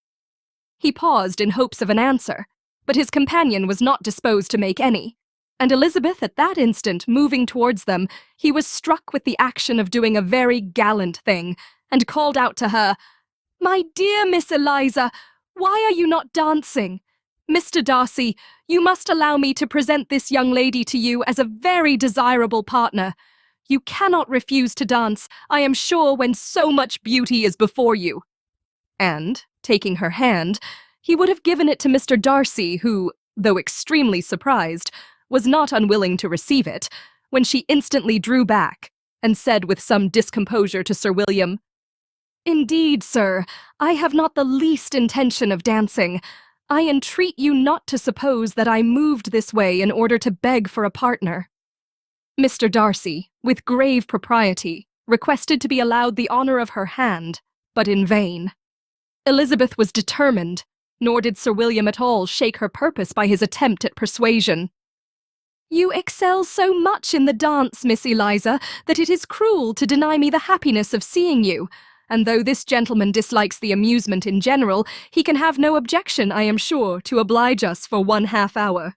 He paused in hopes of an answer, but his companion was not disposed to make any, and Elizabeth at that instant moving towards them, he was struck with the action of doing a very gallant thing, and called out to her, "My dear Miss Eliza, why are you not dancing? Mr. Darcy, you must allow me to present this young lady to you as a very desirable partner. You cannot refuse to dance, I am sure, when so much beauty is before you." And, taking her hand, he would have given it to Mr. Darcy, who, though extremely surprised, was not unwilling to receive it, when she instantly drew back, and said with some discomposure to Sir William, "Indeed, sir, I have not the least intention of dancing. I entreat you not to suppose that I moved this way in order to beg for a partner." Mr. Darcy, with grave propriety, requested to be allowed the honour of her hand, but in vain. Elizabeth was determined, nor did Sir William at all shake her purpose by his attempt at persuasion. "You excel so much in the dance, Miss Eliza, that it is cruel to deny me the happiness of seeing you, and though this gentleman dislikes the amusement in general, he can have no objection, I am sure, to oblige us for 1/2 hour."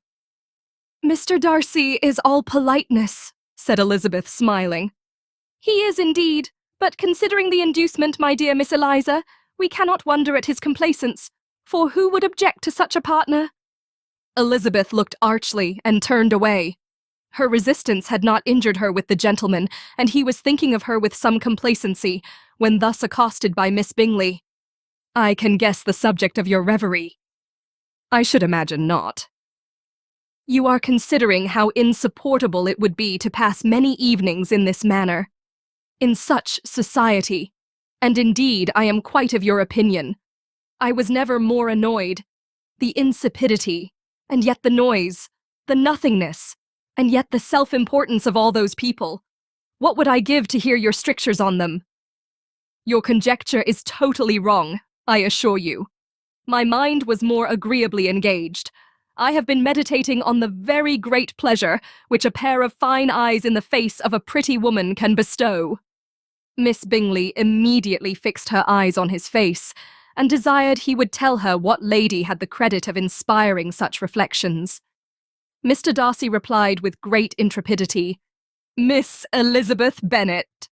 "Mr. Darcy is all politeness," said Elizabeth, smiling. "He is indeed, but considering the inducement, my dear Miss Eliza, we cannot wonder at his complaisance, for who would object to such a partner?" Elizabeth looked archly and turned away. Her resistance had not injured her with the gentleman, and he was thinking of her with some complacency, when thus accosted by Miss Bingley. "I can guess the subject of your reverie." "I should imagine not." "You are considering how insupportable it would be to pass many evenings in this manner, in such society, and indeed I am quite of your opinion. I was never more annoyed. The insipidity, and yet the noise, the nothingness, and yet the self-importance of all those people. What would I give to hear your strictures on them? Your conjecture is totally wrong, I assure you. My mind was more agreeably engaged. I have been meditating on the very great pleasure which a pair of fine eyes in the face of a pretty woman can bestow." Miss Bingley immediately fixed her eyes on his face, and desired he would tell her what lady had the credit of inspiring such reflections. Mr. Darcy replied with great intrepidity, "Miss Elizabeth Bennet."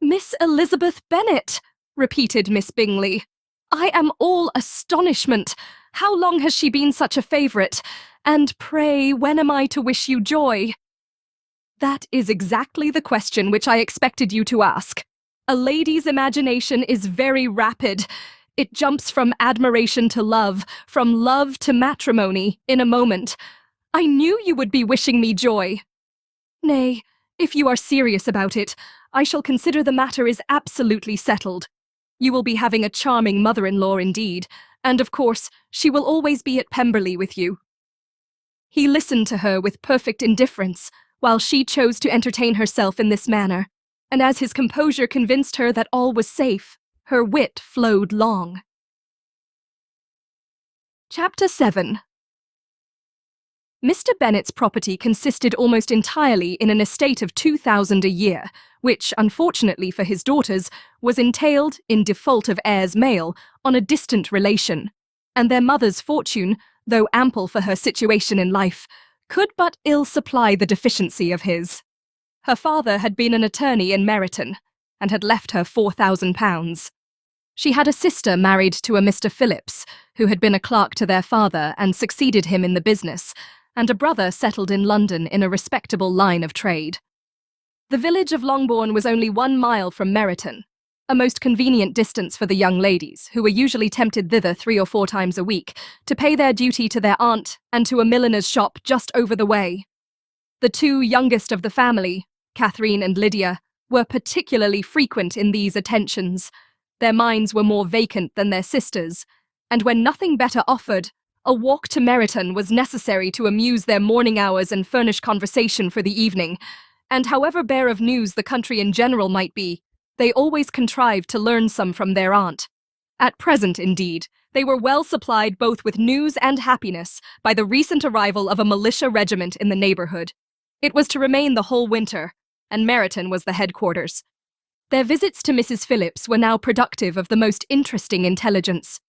"Miss Elizabeth Bennet," repeated Miss Bingley. I am all astonishment. How long has she been such a favourite? And pray, when am I to wish you joy? That is exactly the question which I expected you to ask. A lady's imagination is very rapid. It jumps from admiration to love, from love to matrimony, in a moment. I knew you would be wishing me joy. Nay, if you are serious about it, I shall consider the matter is absolutely settled. You will be having a charming mother-in-law indeed, and of course, she will always be at Pemberley with you. He listened to her with perfect indifference, while she chose to entertain herself in this manner, and as his composure convinced her that all was safe, her wit flowed long. Chapter 7. Mr. Bennet's property consisted almost entirely in an estate of £2,000 a year, which, unfortunately for his daughters, was entailed, in default of heirs male, on a distant relation, and their mother's fortune, though ample for her situation in life, could but ill supply the deficiency of his. Her father had been an attorney in Meryton, and had left her £4,000. She had a sister married to a Mr. Phillips, who had been a clerk to their father and succeeded him in the business, and a brother settled in London in a respectable line of trade. The village of Longbourn was only 1 mile from Meryton, a most convenient distance for the young ladies, who were usually tempted thither 3 or 4 times a week, to pay their duty to their aunt and to a milliner's shop just over the way. The 2 youngest of the family, Catherine and Lydia, were particularly frequent in these attentions. Their minds were more vacant than their sisters', and when nothing better offered, a walk to Meryton was necessary to amuse their morning hours and furnish conversation for the evening, and however bare of news the country in general might be, they always contrived to learn some from their aunt. At present, indeed, they were well supplied both with news and happiness by the recent arrival of a militia regiment in the neighbourhood. It was to remain the whole winter, and Meryton was the headquarters. Their visits to Mrs. Phillips were now productive of the most interesting intelligence.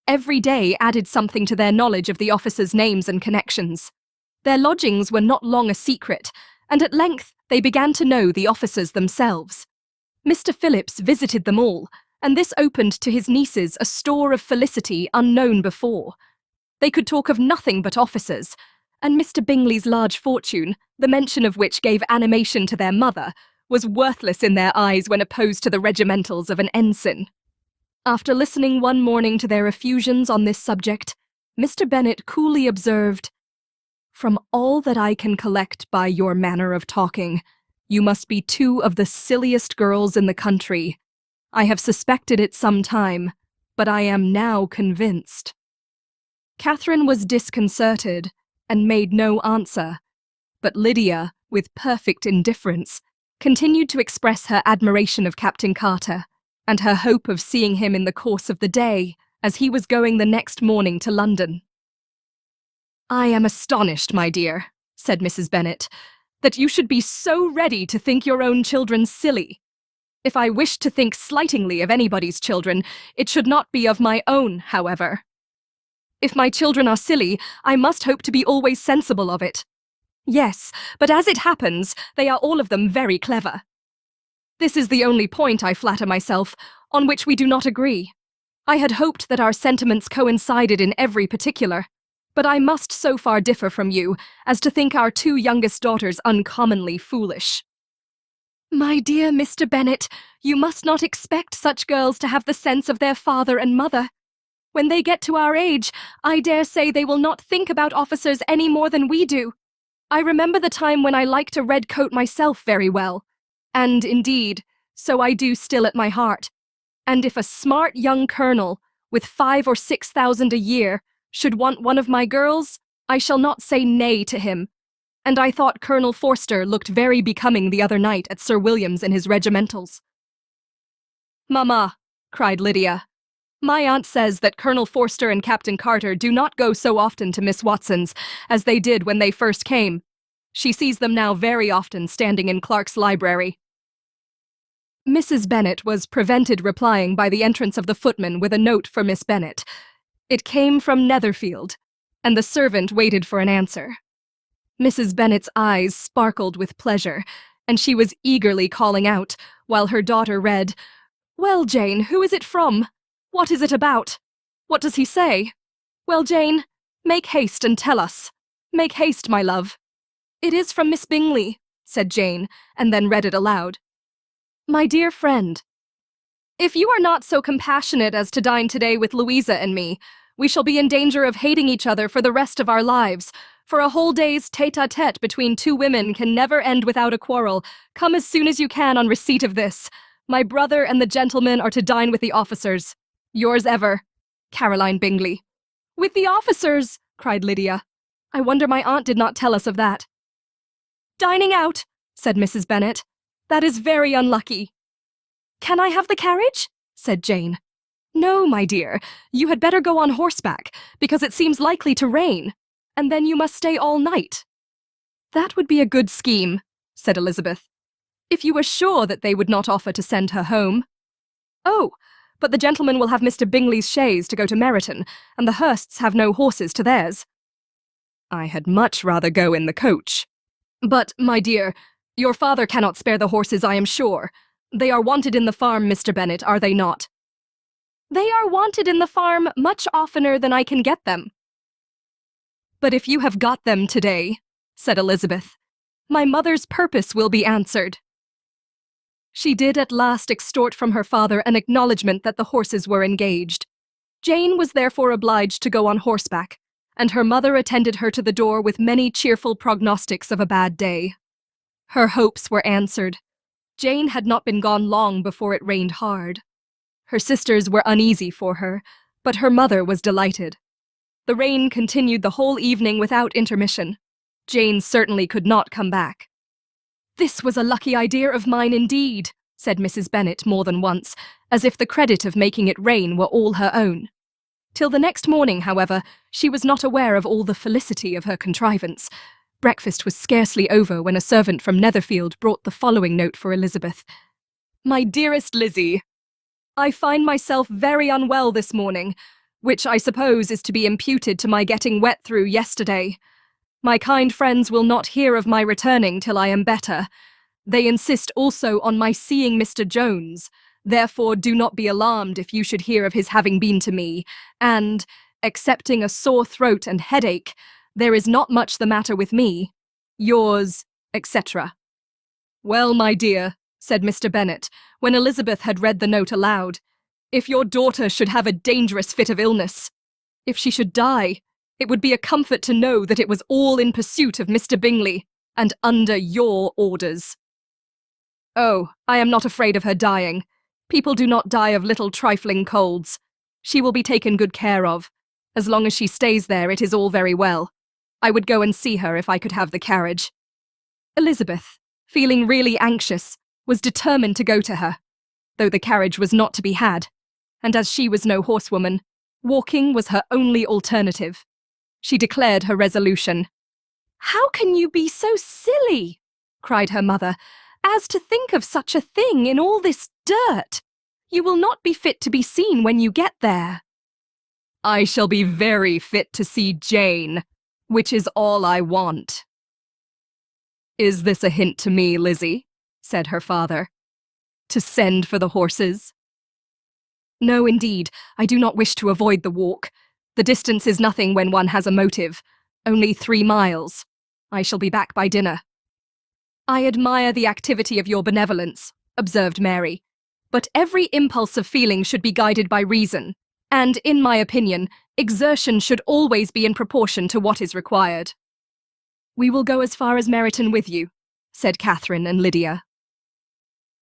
Every day added something to their knowledge of the officers' names and connections. Their lodgings were not long a secret, and at length they began to know the officers themselves. Mr. Phillips visited them all, and this opened to his nieces a store of felicity unknown before. They could talk of nothing but officers, and Mr. Bingley's large fortune, the mention of which gave animation to their mother, was worthless in their eyes when opposed to the regimentals of an ensign. After listening one morning to their effusions on this subject, Mr. Bennet coolly observed, "From all that I can collect by your manner of talking, you must be 2 of the silliest girls in the country. I have suspected it some time, but I am now convinced." Catherine was disconcerted, and made no answer, but Lydia, with perfect indifference, continued to express her admiration of Captain Carter, and her hope of seeing him in the course of the day, as he was going the next morning to London. "I am astonished, my dear," said Mrs. Bennet, "that you should be so ready to think your own children silly. If I wished to think slightingly of anybody's children, it should not be of my own, however. If my children are silly, I must hope to be always sensible of it. Yes, but as it happens, they are all of them very clever. This is the only point, I flatter myself, on which we do not agree. I had hoped that our sentiments coincided in every particular, but I must so far differ from you as to think our 2 youngest daughters uncommonly foolish." "My dear Mr. Bennet, you must not expect such girls to have the sense of their father and mother. When they get to our age, I dare say they will not think about officers any more than we do. I remember the time when I liked a red coat myself very well, and, indeed, so I do still at my heart. And if a smart young colonel, with 5,000 or 6,000 a year, should want one of my girls, I shall not say nay to him. And I thought Colonel Forster looked very becoming the other night at Sir William's in his regimentals." "Mamma," cried Lydia, "my aunt says that Colonel Forster and Captain Carter do not go so often to Miss Watson's as they did when they first came. She sees them now very often standing in Clark's library." Mrs. Bennet was prevented replying by the entrance of the footman with a note for Miss Bennet. It came from Netherfield, and the servant waited for an answer. Mrs. Bennet's eyes sparkled with pleasure, and she was eagerly calling out, while her daughter read, "Well, Jane, who is it from? What is it about? What does he say? Well, Jane, make haste and tell us. Make haste, my love. It is from Miss Bingley, said Jane, and then read it aloud. My dear friend, if you are not so compassionate as to dine today with Louisa and me, we shall be in danger of hating each other for the rest of our lives, for a whole day's tete-a-tete between two women can never end without a quarrel. Come as soon as you can on receipt of this. My brother and the gentlemen are to dine with the officers. Yours ever, Caroline Bingley. With the officers, cried Lydia. I wonder my aunt did not tell us of that. Dining out, said Mrs. Bennet. That is very unlucky. Can I have the carriage? Said Jane. No, my dear, you had better go on horseback, because it seems likely to rain, and then you must stay all night. That would be a good scheme, said Elizabeth, if you were sure that they would not offer to send her home. Oh, but the gentlemen will have Mr. Bingley's chaise to go to Meryton, and the Hursts have no horses to theirs. I had much rather go in the coach. But, my dear, your father cannot spare the horses, I am sure. They are wanted in the farm, Mr. Bennet, are they not? They are wanted in the farm much oftener than I can get them. But if you have got them today, said Elizabeth, my mother's purpose will be answered. She did at last extort from her father an acknowledgment that the horses were engaged. Jane was therefore obliged to go on horseback, and her mother attended her to the door with many cheerful prognostics of a bad day. Her hopes were answered. Jane had not been gone long before it rained hard. Her sisters were uneasy for her, but her mother was delighted. The rain continued the whole evening without intermission. Jane certainly could not come back. This was a lucky idea of mine indeed, said Mrs. Bennet more than once, as if the credit of making it rain were all her own. Till the next morning, however, she was not aware of all the felicity of her contrivance. Breakfast was scarcely over when a servant from Netherfield brought the following note for Elizabeth. My dearest Lizzie, I find myself very unwell this morning, which I suppose is to be imputed to my getting wet through yesterday. My kind friends will not hear of my returning till I am better. They insist also on my seeing Mr. Jones, therefore do not be alarmed if you should hear of his having been to me, and, excepting a sore throat and headache, there is not much the matter with me. Yours, etc. Well, my dear, said Mr. Bennet, when Elizabeth had read the note aloud, if your daughter should have a dangerous fit of illness, if she should die, it would be a comfort to know that it was all in pursuit of Mr. Bingley, and under your orders. Oh, I am not afraid of her dying. People do not die of little trifling colds. She will be taken good care of. As long as she stays there, it is all very well. I would go and see her if I could have the carriage. Elizabeth, feeling really anxious, was determined to go to her, though the carriage was not to be had, and as she was no horsewoman, walking was her only alternative. She declared her resolution. How can you be so silly, cried her mother, as to think of such a thing in all this dirt? You will not be fit to be seen when you get there. I shall be very fit to see Jane, which is all I want. Is this a hint to me, Lizzie? Said her father. To send for the horses? No, indeed, I do not wish to avoid the walk. The distance is nothing when one has a motive. Only 3 miles. I shall be back by dinner. I admire the activity of your benevolence, observed Mary, but every impulse of feeling should be guided by reason, and, in my opinion, exertion should always be in proportion to what is required. We will go as far as Meryton with you, said Catherine and Lydia.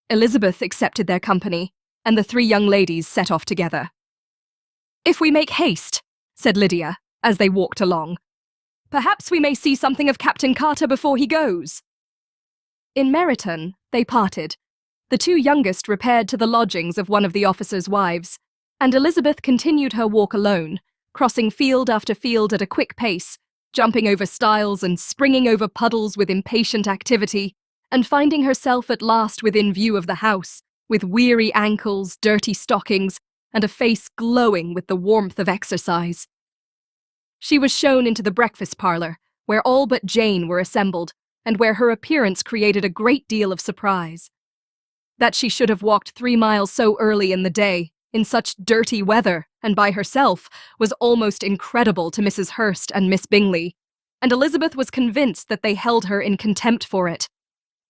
Elizabeth accepted their company, and the 3 young ladies set off together. If we make haste, said Lydia, as they walked along, perhaps we may see something of Captain Carter before he goes. In Meryton, they parted. The 2 youngest repaired to the lodgings of one of the officers' wives, and Elizabeth continued her walk alone, crossing field after field at a quick pace, jumping over stiles and springing over puddles with impatient activity, and finding herself at last within view of the house, with weary ankles, dirty stockings, and a face glowing with the warmth of exercise. She was shown into the breakfast parlour, where all but Jane were assembled, and where her appearance created a great deal of surprise. That she should have walked 3 miles so early in the day, in such dirty weather and by herself was almost incredible to Mrs. Hurst and Miss Bingley, and Elizabeth was convinced that they held her in contempt for it.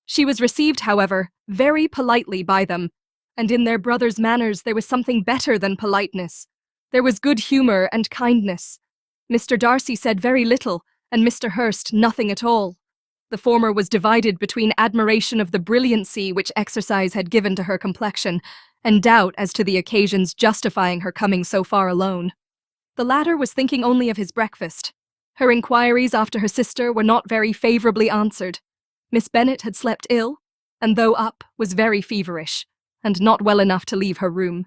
She was received, however, very politely by them, and in their brother's manners there was something better than politeness. There was good humour and kindness. Mr. Darcy said very little, and Mr. Hurst nothing at all. The former was divided between admiration of the brilliancy which exercise had given to her complexion, and doubt as to the occasions justifying her coming so far alone. The latter was thinking only of his breakfast. Her inquiries after her sister were not very favourably answered. Miss Bennet had slept ill, and though up, was very feverish, and not well enough to leave her room.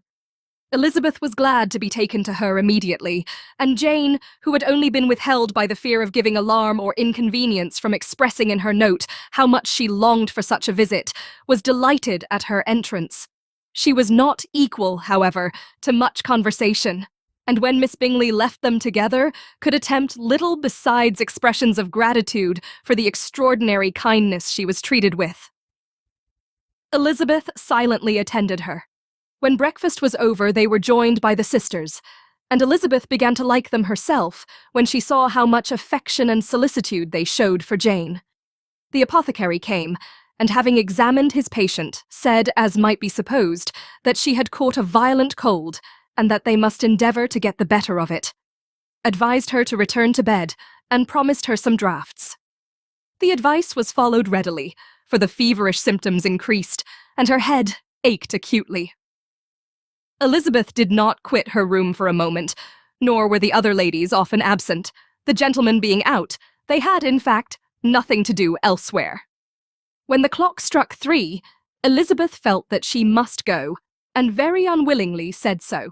Elizabeth was glad to be taken to her immediately, and Jane, who had only been withheld by the fear of giving alarm or inconvenience from expressing in her note how much she longed for such a visit, was delighted at her entrance. She was not equal, however, to much conversation, and when Miss Bingley left them together, could attempt little besides expressions of gratitude for the extraordinary kindness she was treated with. Elizabeth silently attended her. When breakfast was over, they were joined by the sisters, and Elizabeth began to like them herself when she saw how much affection and solicitude they showed for Jane. The apothecary came, and having examined his patient, said, as might be supposed, that she had caught a violent cold, and that they must endeavour to get the better of it. Advised her to return to bed, and promised her some draughts. The advice was followed readily, for the feverish symptoms increased, and her head ached acutely. Elizabeth did not quit her room for a moment, nor were the other ladies often absent. The gentlemen being out, they had, in fact, nothing to do elsewhere. When the clock struck 3, Elizabeth felt that she must go, and very unwillingly said so.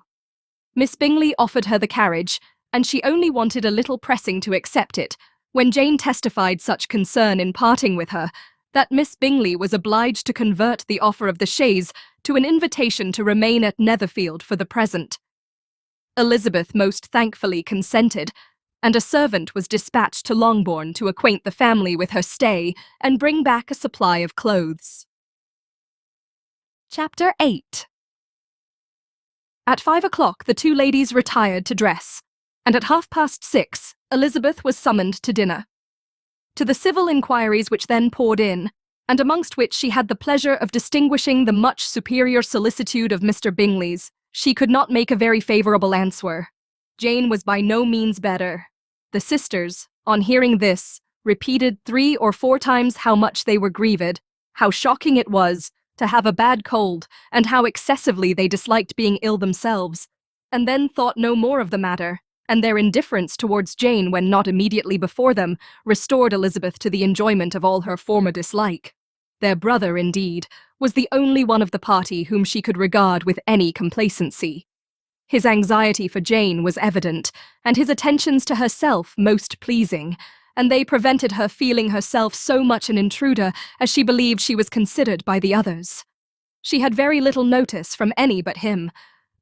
Miss Bingley offered her the carriage, and she only wanted a little pressing to accept it, when Jane testified such concern in parting with her, that Miss Bingley was obliged to convert the offer of the chaise to an invitation to remain at Netherfield for the present. Elizabeth most thankfully consented, and a servant was dispatched to Longbourn to acquaint the family with her stay and bring back a supply of clothes. Chapter 8. At 5 o'clock the two ladies retired to dress, and at 6:30 Elizabeth was summoned to dinner. To the civil inquiries which then poured in, and amongst which she had the pleasure of distinguishing the much superior solicitude of Mr. Bingley's, she could not make a very favourable answer. Jane was by no means better. The sisters, on hearing this, repeated 3 or 4 times how much they were grieved, how shocking it was to have a bad cold, and how excessively they disliked being ill themselves, and then thought no more of the matter, and their indifference towards Jane when not immediately before them restored Elizabeth to the enjoyment of all her former dislike. Their brother, indeed, was the only one of the party whom she could regard with any complacency. His anxiety for Jane was evident, and his attentions to herself most pleasing, and they prevented her feeling herself so much an intruder as she believed she was considered by the others. She had very little notice from any but him.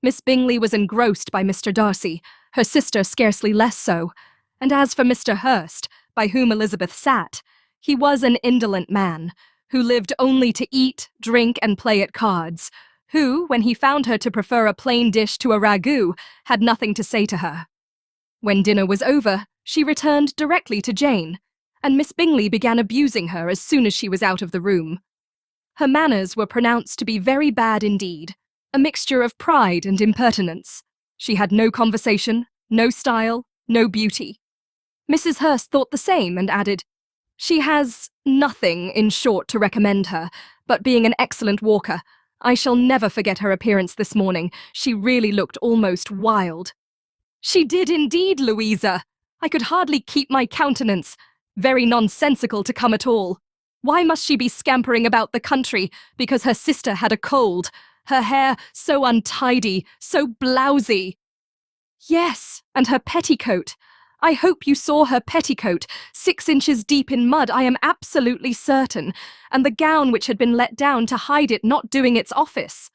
Miss Bingley was engrossed by Mr. Darcy, her sister scarcely less so, and as for Mr. Hurst, by whom Elizabeth sat, he was an indolent man, who lived only to eat, drink, and play at cards, who, when he found her to prefer a plain dish to a ragout, had nothing to say to her. When dinner was over, she returned directly to Jane, and Miss Bingley began abusing her as soon as she was out of the room. Her manners were pronounced to be very bad indeed, a mixture of pride and impertinence. She had no conversation, no style, no beauty. Mrs. Hurst thought the same and added, "She has nothing, in short, to recommend her, but being an excellent walker. I shall never forget her appearance this morning. She really looked almost wild." "She did indeed, Louisa. I could hardly keep my countenance. Very nonsensical to come at all. Why must she be scampering about the country because her sister had a cold? Her hair so untidy, so blousy." "Yes, and her petticoat. I hope you saw her petticoat, 6 inches deep in mud, I am absolutely certain, and the gown which had been let down to hide it not doing its office."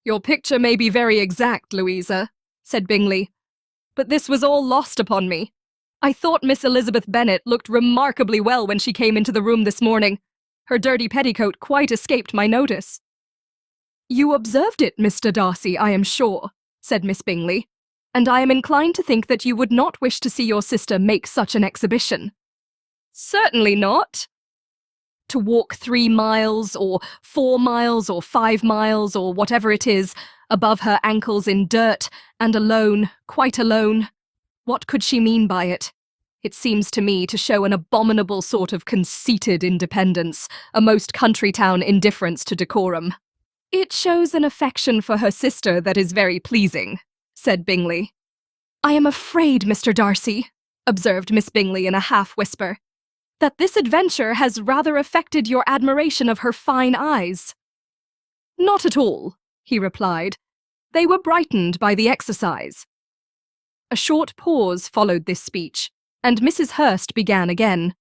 "Your picture may be very exact, Louisa," said Bingley, "but this was all lost upon me. I thought Miss Elizabeth Bennet looked remarkably well when she came into the room this morning. Her dirty petticoat quite escaped my notice." You observed it, Mr. Darcy, I am sure, said Miss Bingley, and I am inclined to think that you would not wish to see your sister make such an exhibition. Certainly not. To walk 3 miles, or 4 miles, or 5 miles, or whatever it is, above her ankles in dirt, and alone, quite alone. What could she mean by it? It seems to me to show an abominable sort of conceited independence, a most country town indifference to decorum. It shows an affection for her sister that is very pleasing, said Bingley. I am afraid, Mr. Darcy, observed Miss Bingley in a half-whisper, that this adventure has rather affected your admiration of her fine eyes. Not at all, he replied. They were brightened by the exercise. A short pause followed this speech, and Mrs. Hurst began again.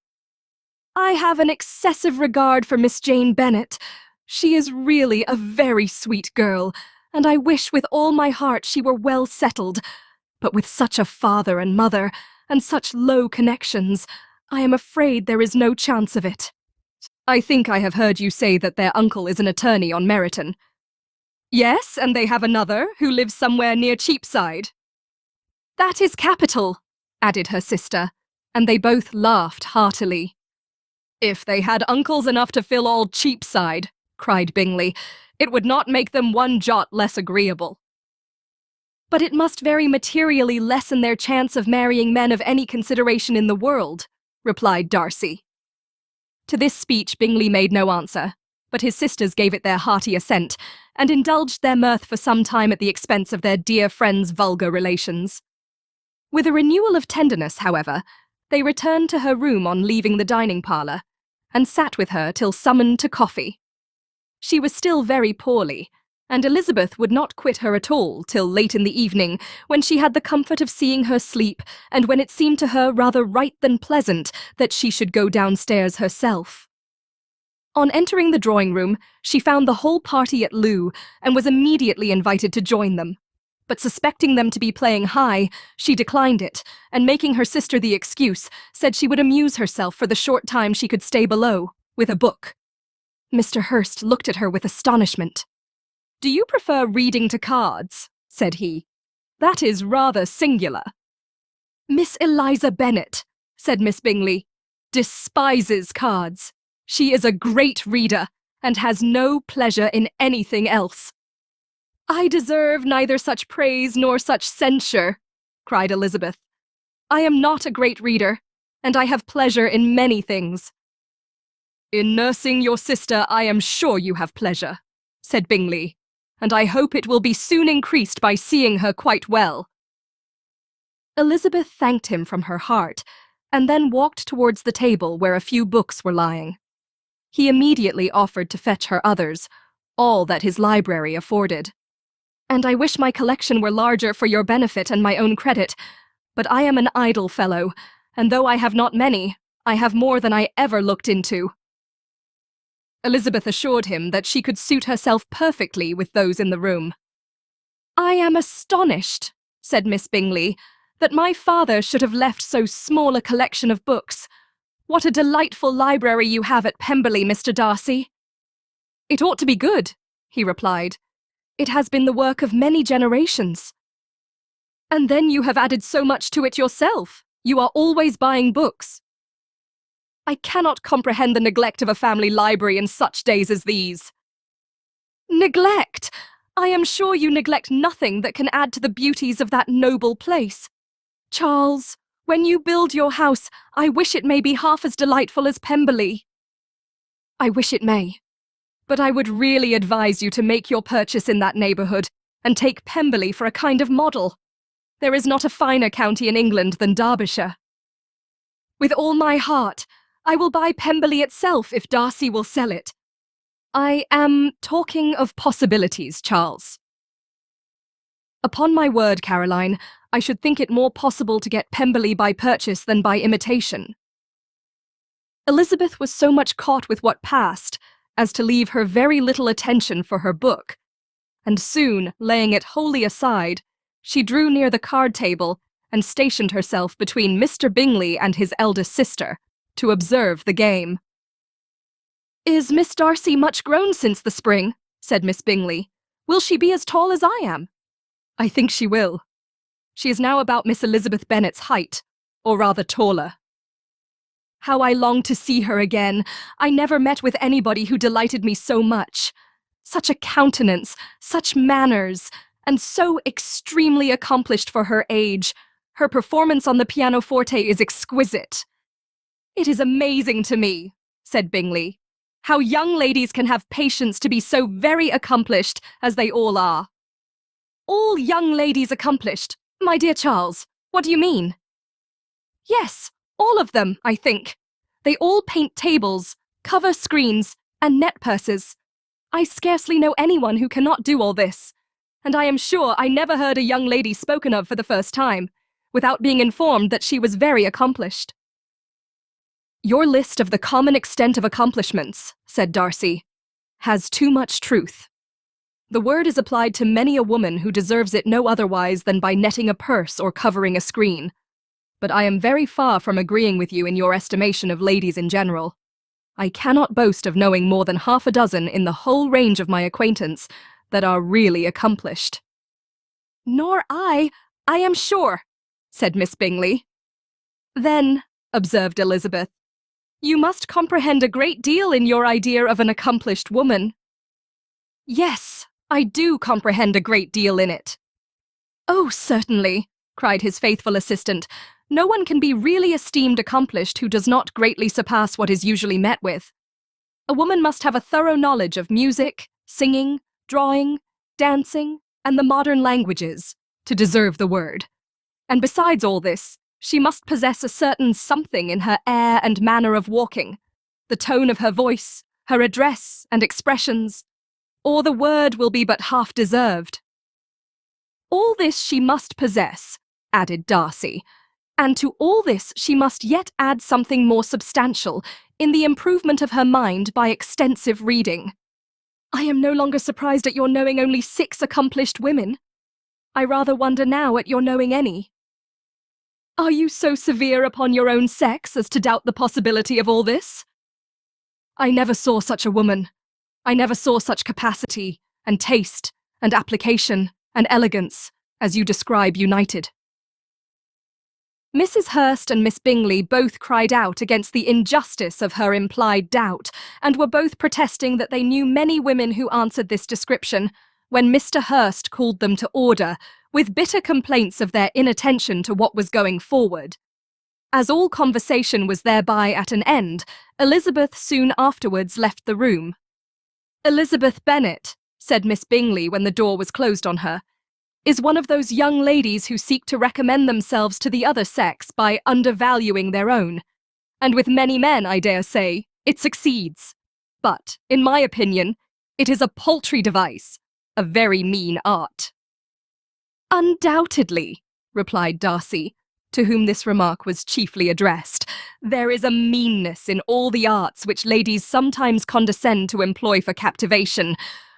I have an excessive regard for Miss Jane Bennet. She is really a very sweet girl, and I wish with all my heart she were well settled. But with such a father and mother, and such low connections, I am afraid there is no chance of it. I think I have heard you say that their uncle is an attorney on Meryton. Yes, and they have another, who lives somewhere near Cheapside. That is capital, added her sister, and they both laughed heartily. If they had uncles enough to fill all Cheapside, cried Bingley, it would not make them one jot less agreeable. But it must very materially lessen their chance of marrying men of any consideration in the world, replied Darcy. To this speech Bingley made no answer, but his sisters gave it their hearty assent, and indulged their mirth for some time at the expense of their dear friend's vulgar relations. With a renewal of tenderness, however, they returned to her room on leaving the dining-parlour, and sat with her till summoned to coffee. She was still very poorly, and Elizabeth would not quit her at all till late in the evening, when she had the comfort of seeing her sleep, and when it seemed to her rather right than pleasant that she should go downstairs herself. On entering the drawing-room, she found the whole party at loo, and was immediately invited to join them. But suspecting them to be playing high, she declined it, and making her sister the excuse, said she would amuse herself for the short time she could stay below, with a book. Mr. Hurst looked at her with astonishment. Do you prefer reading to cards? Said he. That is rather singular. Miss Eliza Bennet, said Miss Bingley, despises cards. She is a great reader, and has no pleasure in anything else. I deserve neither such praise nor such censure, cried Elizabeth. I am not a great reader, and I have pleasure in many things. In nursing your sister I am sure you have pleasure, said Bingley, and I hope it will be soon increased by seeing her quite well. Elizabeth thanked him from her heart, and then walked towards the table where a few books were lying. He immediately offered to fetch her others, all that his library afforded. And I wish my collection were larger for your benefit and my own credit, but I am an idle fellow, and though I have not many, I have more than I ever looked into. Elizabeth assured him that she could suit herself perfectly with those in the room. I am astonished, said Miss Bingley, that my father should have left so small a collection of books. What a delightful library you have at Pemberley, Mr. Darcy. It ought to be good, he replied. It has been the work of many generations. And then you have added so much to it yourself. You are always buying books. I cannot comprehend the neglect of a family library in such days as these. Neglect! I am sure you neglect nothing that can add to the beauties of that noble place. Charles, when you build your house, I wish it may be half as delightful as Pemberley. I wish it may. But I would really advise you to make your purchase in that neighbourhood, and take Pemberley for a kind of model. There is not a finer county in England than Derbyshire. With all my heart, I will buy Pemberley itself if Darcy will sell it. I am talking of possibilities, Charles. Upon my word, Caroline, I should think it more possible to get Pemberley by purchase than by imitation. Elizabeth was so much caught with what passed as to leave her very little attention for her book, and soon, laying it wholly aside, she drew near the card table and stationed herself between Mr. Bingley and his eldest sister, to observe the game. Is Miss Darcy much grown since the spring? Said Miss Bingley, Will she be as tall as I am? I think she will. She is now about Miss Elizabeth Bennet's height, or rather taller. How I long to see her again. I never met with anybody who delighted me so much. Such a countenance, such manners, and so extremely accomplished for her age. Her performance on the pianoforte is exquisite. It is amazing to me, said Bingley, how young ladies can have patience to be so very accomplished as they all are. All young ladies accomplished? My dear Charles, what do you mean? Yes, all of them, I think. They all paint tables, cover screens, and net purses. I scarcely know anyone who cannot do all this, and I am sure I never heard a young lady spoken of for the first time, without being informed that she was very accomplished. Your list of the common extent of accomplishments, said Darcy, has too much truth. The word is applied to many a woman who deserves it no otherwise than by netting a purse or covering a screen. But I am very far from agreeing with you in your estimation of ladies in general. I cannot boast of knowing more than half a dozen in the whole range of my acquaintance that are really accomplished. Nor I am sure, said Miss Bingley. Then, observed Elizabeth, you must comprehend a great deal in your idea of an accomplished woman. Yes, I do comprehend a great deal in it. Oh, certainly, cried his faithful assistant. No one can be really esteemed accomplished who does not greatly surpass what is usually met with. A woman must have a thorough knowledge of music, singing, drawing, dancing, and the modern languages, to deserve the word. And besides all this, she must possess a certain something in her air and manner of walking, the tone of her voice, her address and expressions, or the word will be but half deserved. All this she must possess, added Darcy, and to all this she must yet add something more substantial in the improvement of her mind by extensive reading. I am no longer surprised at your knowing only 6 accomplished women. I rather wonder now at your knowing any. Are you so severe upon your own sex as to doubt the possibility of all this? I never saw such a woman. I never saw such capacity, and taste, and application, and elegance, as you describe united. Mrs. Hurst and Miss Bingley both cried out against the injustice of her implied doubt, and were both protesting that they knew many women who answered this description, when Mr. Hurst called them to order, with bitter complaints of their inattention to what was going forward. As all conversation was thereby at an end, Elizabeth soon afterwards left the room. Elizabeth Bennet, said Miss Bingley when the door was closed on her, is one of those young ladies who seek to recommend themselves to the other sex by undervaluing their own. And with many men, I dare say, it succeeds. But, in my opinion, it is a paltry device, a very mean art. Undoubtedly, replied Darcy, to whom this remark was chiefly addressed, there is a meanness in all the arts which ladies sometimes condescend to employ for captivation.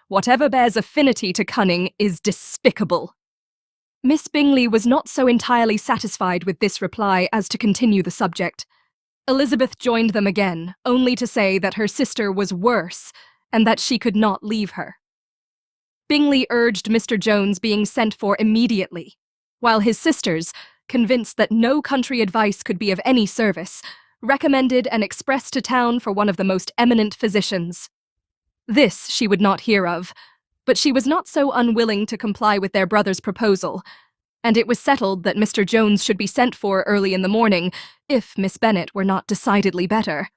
Whatever bears affinity to cunning is despicable. Miss Bingley was not so entirely satisfied with this reply as to continue the subject. Elizabeth joined them again, only to say that her sister was worse, and that she could not leave her. Bingley urged Mr. Jones being sent for immediately, while his sisters, convinced that no country advice could be of any service, recommended an express to town for one of the most eminent physicians. This she would not hear of, but she was not so unwilling to comply with their brother's proposal, and it was settled that Mr. Jones should be sent for early in the morning, if Miss Bennet were not decidedly better.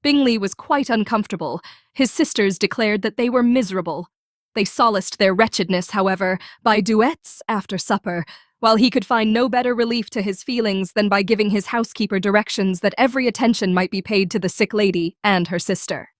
Bingley was quite uncomfortable. His sisters declared that they were miserable. They solaced their wretchedness, however, by duets after supper, while he could find no better relief to his feelings than by giving his housekeeper directions that every attention might be paid to the sick lady and her sister.